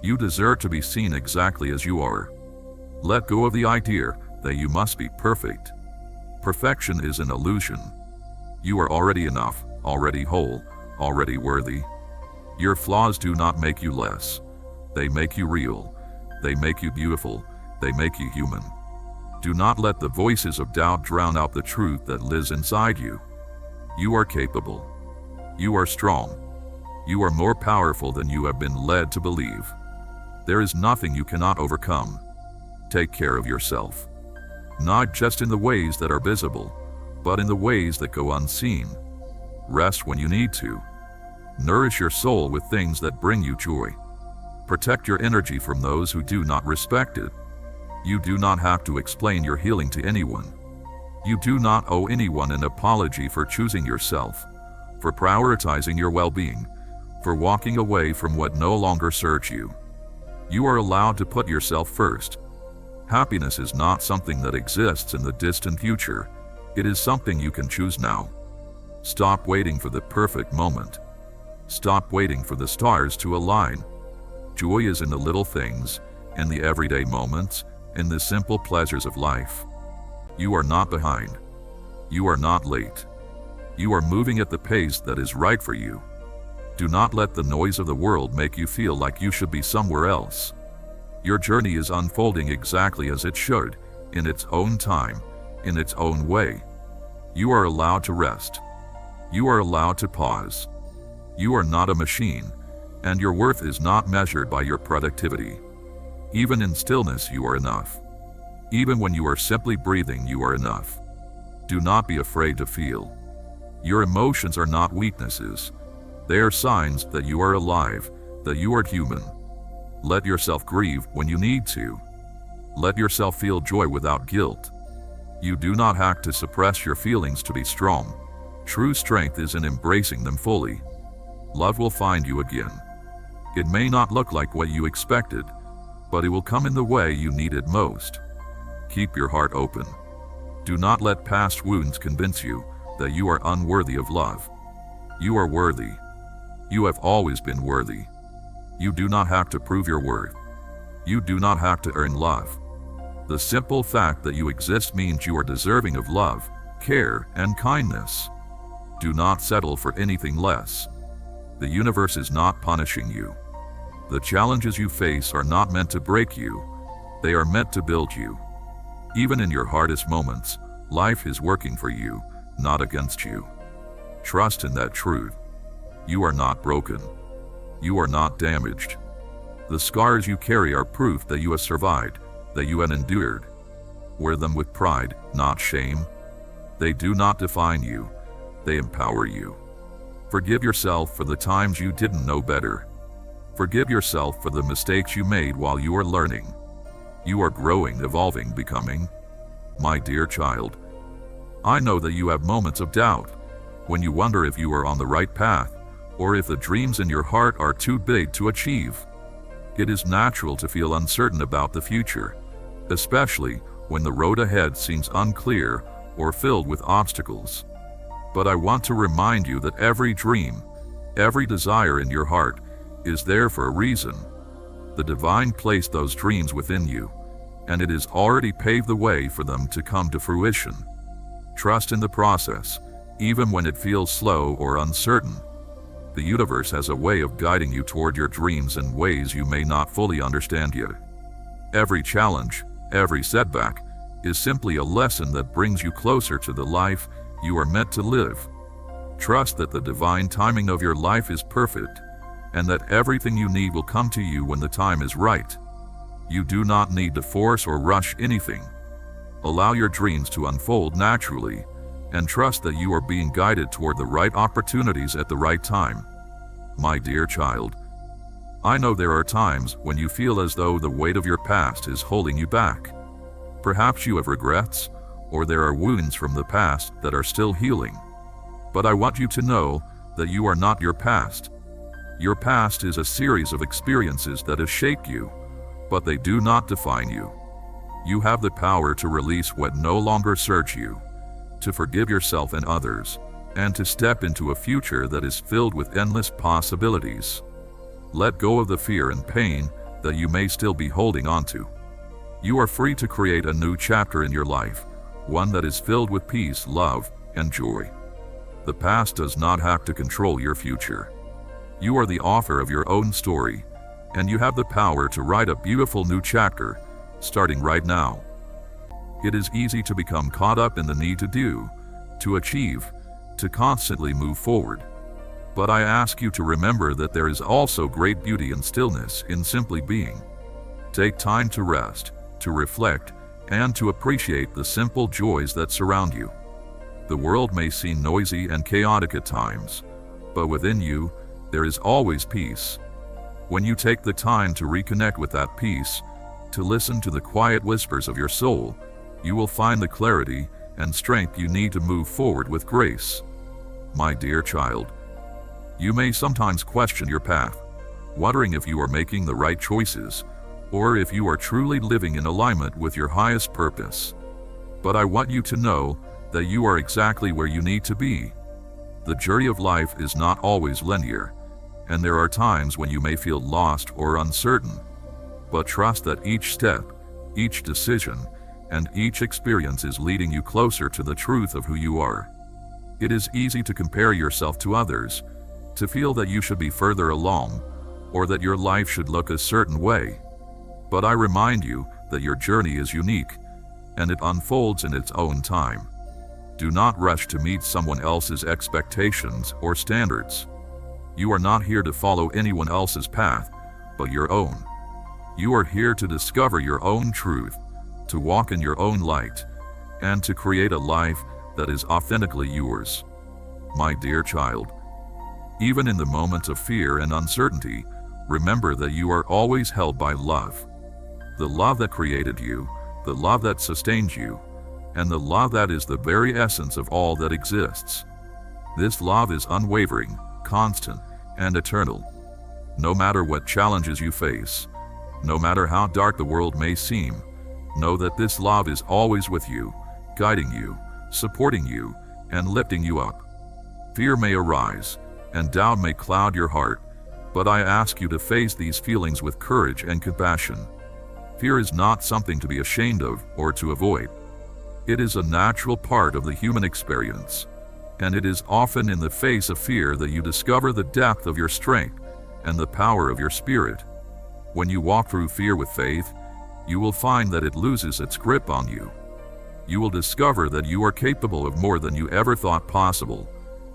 You deserve to be seen exactly as you are. Let go of the idea that you must be perfect. Perfection is an illusion. You are already enough, already whole, already worthy. Your flaws do not make you less. They make you real. They make you beautiful. They make you human. Do not let the voices of doubt drown out the truth that lives inside you. You are capable. You are strong. You are more powerful than you have been led to believe. There is nothing you cannot overcome. Take care of yourself. Not just in the ways that are visible, but in the ways that go unseen. Rest when you need to. Nourish your soul with things that bring you joy. Protect your energy from those who do not respect it. You do not have to explain your healing to anyone. You do not owe anyone an apology for choosing yourself, for prioritizing your well-being, for walking away from what no longer serves you. You are allowed to put yourself first. Happiness is not something that exists in the distant future. It is something you can choose now. Stop waiting for the perfect moment. Stop waiting for the stars to align. Joy is in the little things, in the everyday moments, in the simple pleasures of life. You are not behind. You are not late. You are moving at the pace that is right for you. Do not let the noise of the world make you feel like you should be somewhere else. Your journey is unfolding exactly as it should, in its own time, in its own way. You are allowed to rest. You are allowed to pause. You are not a machine, and your worth is not measured by your productivity. Even in stillness, you are enough. Even when you are simply breathing, you are enough. Do not be afraid to feel. Your emotions are not weaknesses. They are signs that you are alive, that you are human. Let yourself grieve when you need to. Let yourself feel joy without guilt. You do not have to suppress your feelings to be strong. True strength is in embracing them fully. Love will find you again. It may not look like what you expected, but it will come in the way you need it most. Keep your heart open. Do not let past wounds convince you that you are unworthy of love. You are worthy. You have always been worthy. You do not have to prove your worth. You do not have to earn love. The simple fact that you exist means you are deserving of love, care, and kindness. Do not settle for anything less. The universe is not punishing you. The challenges you face are not meant to break you. They are meant to build you. Even in your hardest moments, life is working for you, not against you. Trust in that truth. You are not broken. You are not damaged. The scars you carry are proof that you have survived, that you have endured. Wear them with pride, not shame. They do not define you. They empower you. Forgive yourself for the times you didn't know better. Forgive yourself for the mistakes you made while you are learning. You are growing, evolving, becoming. My dear child, I know that you have moments of doubt, when you wonder if you are on the right path, or if the dreams in your heart are too big to achieve. It is natural to feel uncertain about the future, especially when the road ahead seems unclear or filled with obstacles. But I want to remind you that every dream, every desire in your heart is there for a reason. The divine placed those dreams within you, and it has already paved the way for them to come to fruition. Trust in the process, even when it feels slow or uncertain. The universe has a way of guiding you toward your dreams in ways you may not fully understand yet. Every challenge, every setback, is simply a lesson that brings you closer to the life you are meant to live. Trust that the divine timing of your life is perfect, and that everything you need will come to you when the time is right. You do not need to force or rush anything. Allow your dreams to unfold naturally, and trust that you are being guided toward the right opportunities at the right time. My dear child, I know there are times when you feel as though the weight of your past is holding you back. Perhaps you have regrets, or there are wounds from the past that are still healing. But I want you to know that you are not your past. Your past is a series of experiences that have shaped you, but they do not define you. You have the power to release what no longer serves you, to forgive yourself and others, and to step into a future that is filled with endless possibilities. Let go of the fear and pain that you may still be holding onto. You are free to create a new chapter in your life, one that is filled with peace, love, and joy. The past does not have to control your future. You are the author of your own story, and you have the power to write a beautiful new chapter, starting right now. It is easy to become caught up in the need to do, to achieve, to constantly move forward. But I ask you to remember that there is also great beauty and stillness in simply being. Take time to rest, to reflect, and to appreciate the simple joys that surround you. The world may seem noisy and chaotic at times, but within you, there is always peace. When you take the time to reconnect with that peace, to listen to the quiet whispers of your soul, you will find the clarity and strength you need to move forward with grace. My dear child, you may sometimes question your path, wondering if you are making the right choices, or if you are truly living in alignment with your highest purpose. But I want you to know that you are exactly where you need to be. The journey of life is not always linear, and there are times when you may feel lost or uncertain. But trust that each step, each decision, and each experience is leading you closer to the truth of who you are. It is easy to compare yourself to others, to feel that you should be further along, or that your life should look a certain way. But I remind you that your journey is unique, and it unfolds in its own time. Do not rush to meet someone else's expectations or standards. You are not here to follow anyone else's path, but your own. You are here to discover your own truth, to walk in your own light, and to create a life that is authentically yours. My dear child, even in the moments of fear and uncertainty, remember that you are always held by love. The love that created you, the love that sustains you, and the love that is the very essence of all that exists. This love is unwavering, constant, and eternal. No matter what challenges you face, no matter how dark the world may seem, know that this love is always with you, guiding you, supporting you, and lifting you up. Fear may arise, and doubt may cloud your heart, but I ask you to face these feelings with courage and compassion. Fear is not something to be ashamed of or to avoid. It is a natural part of the human experience, and it is often in the face of fear that you discover the depth of your strength and the power of your spirit. When you walk through fear with faith, you will find that it loses its grip on you. You will discover that you are capable of more than you ever thought possible,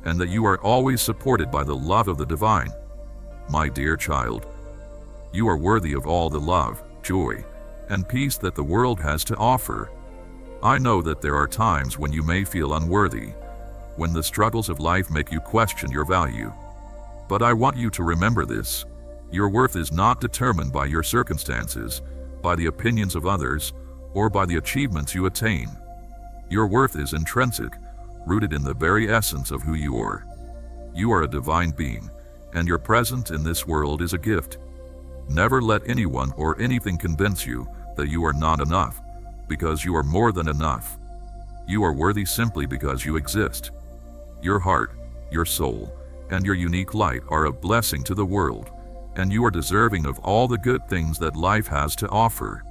and that you are always supported by the love of the divine. My dear child, you are worthy of all the love, joy, and peace that the world has to offer. I know that there are times when you may feel unworthy, when the struggles of life make you question your value. But I want you to remember this: your worth is not determined by your circumstances, by the opinions of others, or by the achievements you attain. Your worth is intrinsic, rooted in the very essence of who you are. You are a divine being, and your presence in this world is a gift. Never let anyone or anything convince you that you are not enough, because you are more than enough. You are worthy simply because you exist. Your heart, your soul, and your unique light are a blessing to the world, and you are deserving of all the good things that life has to offer.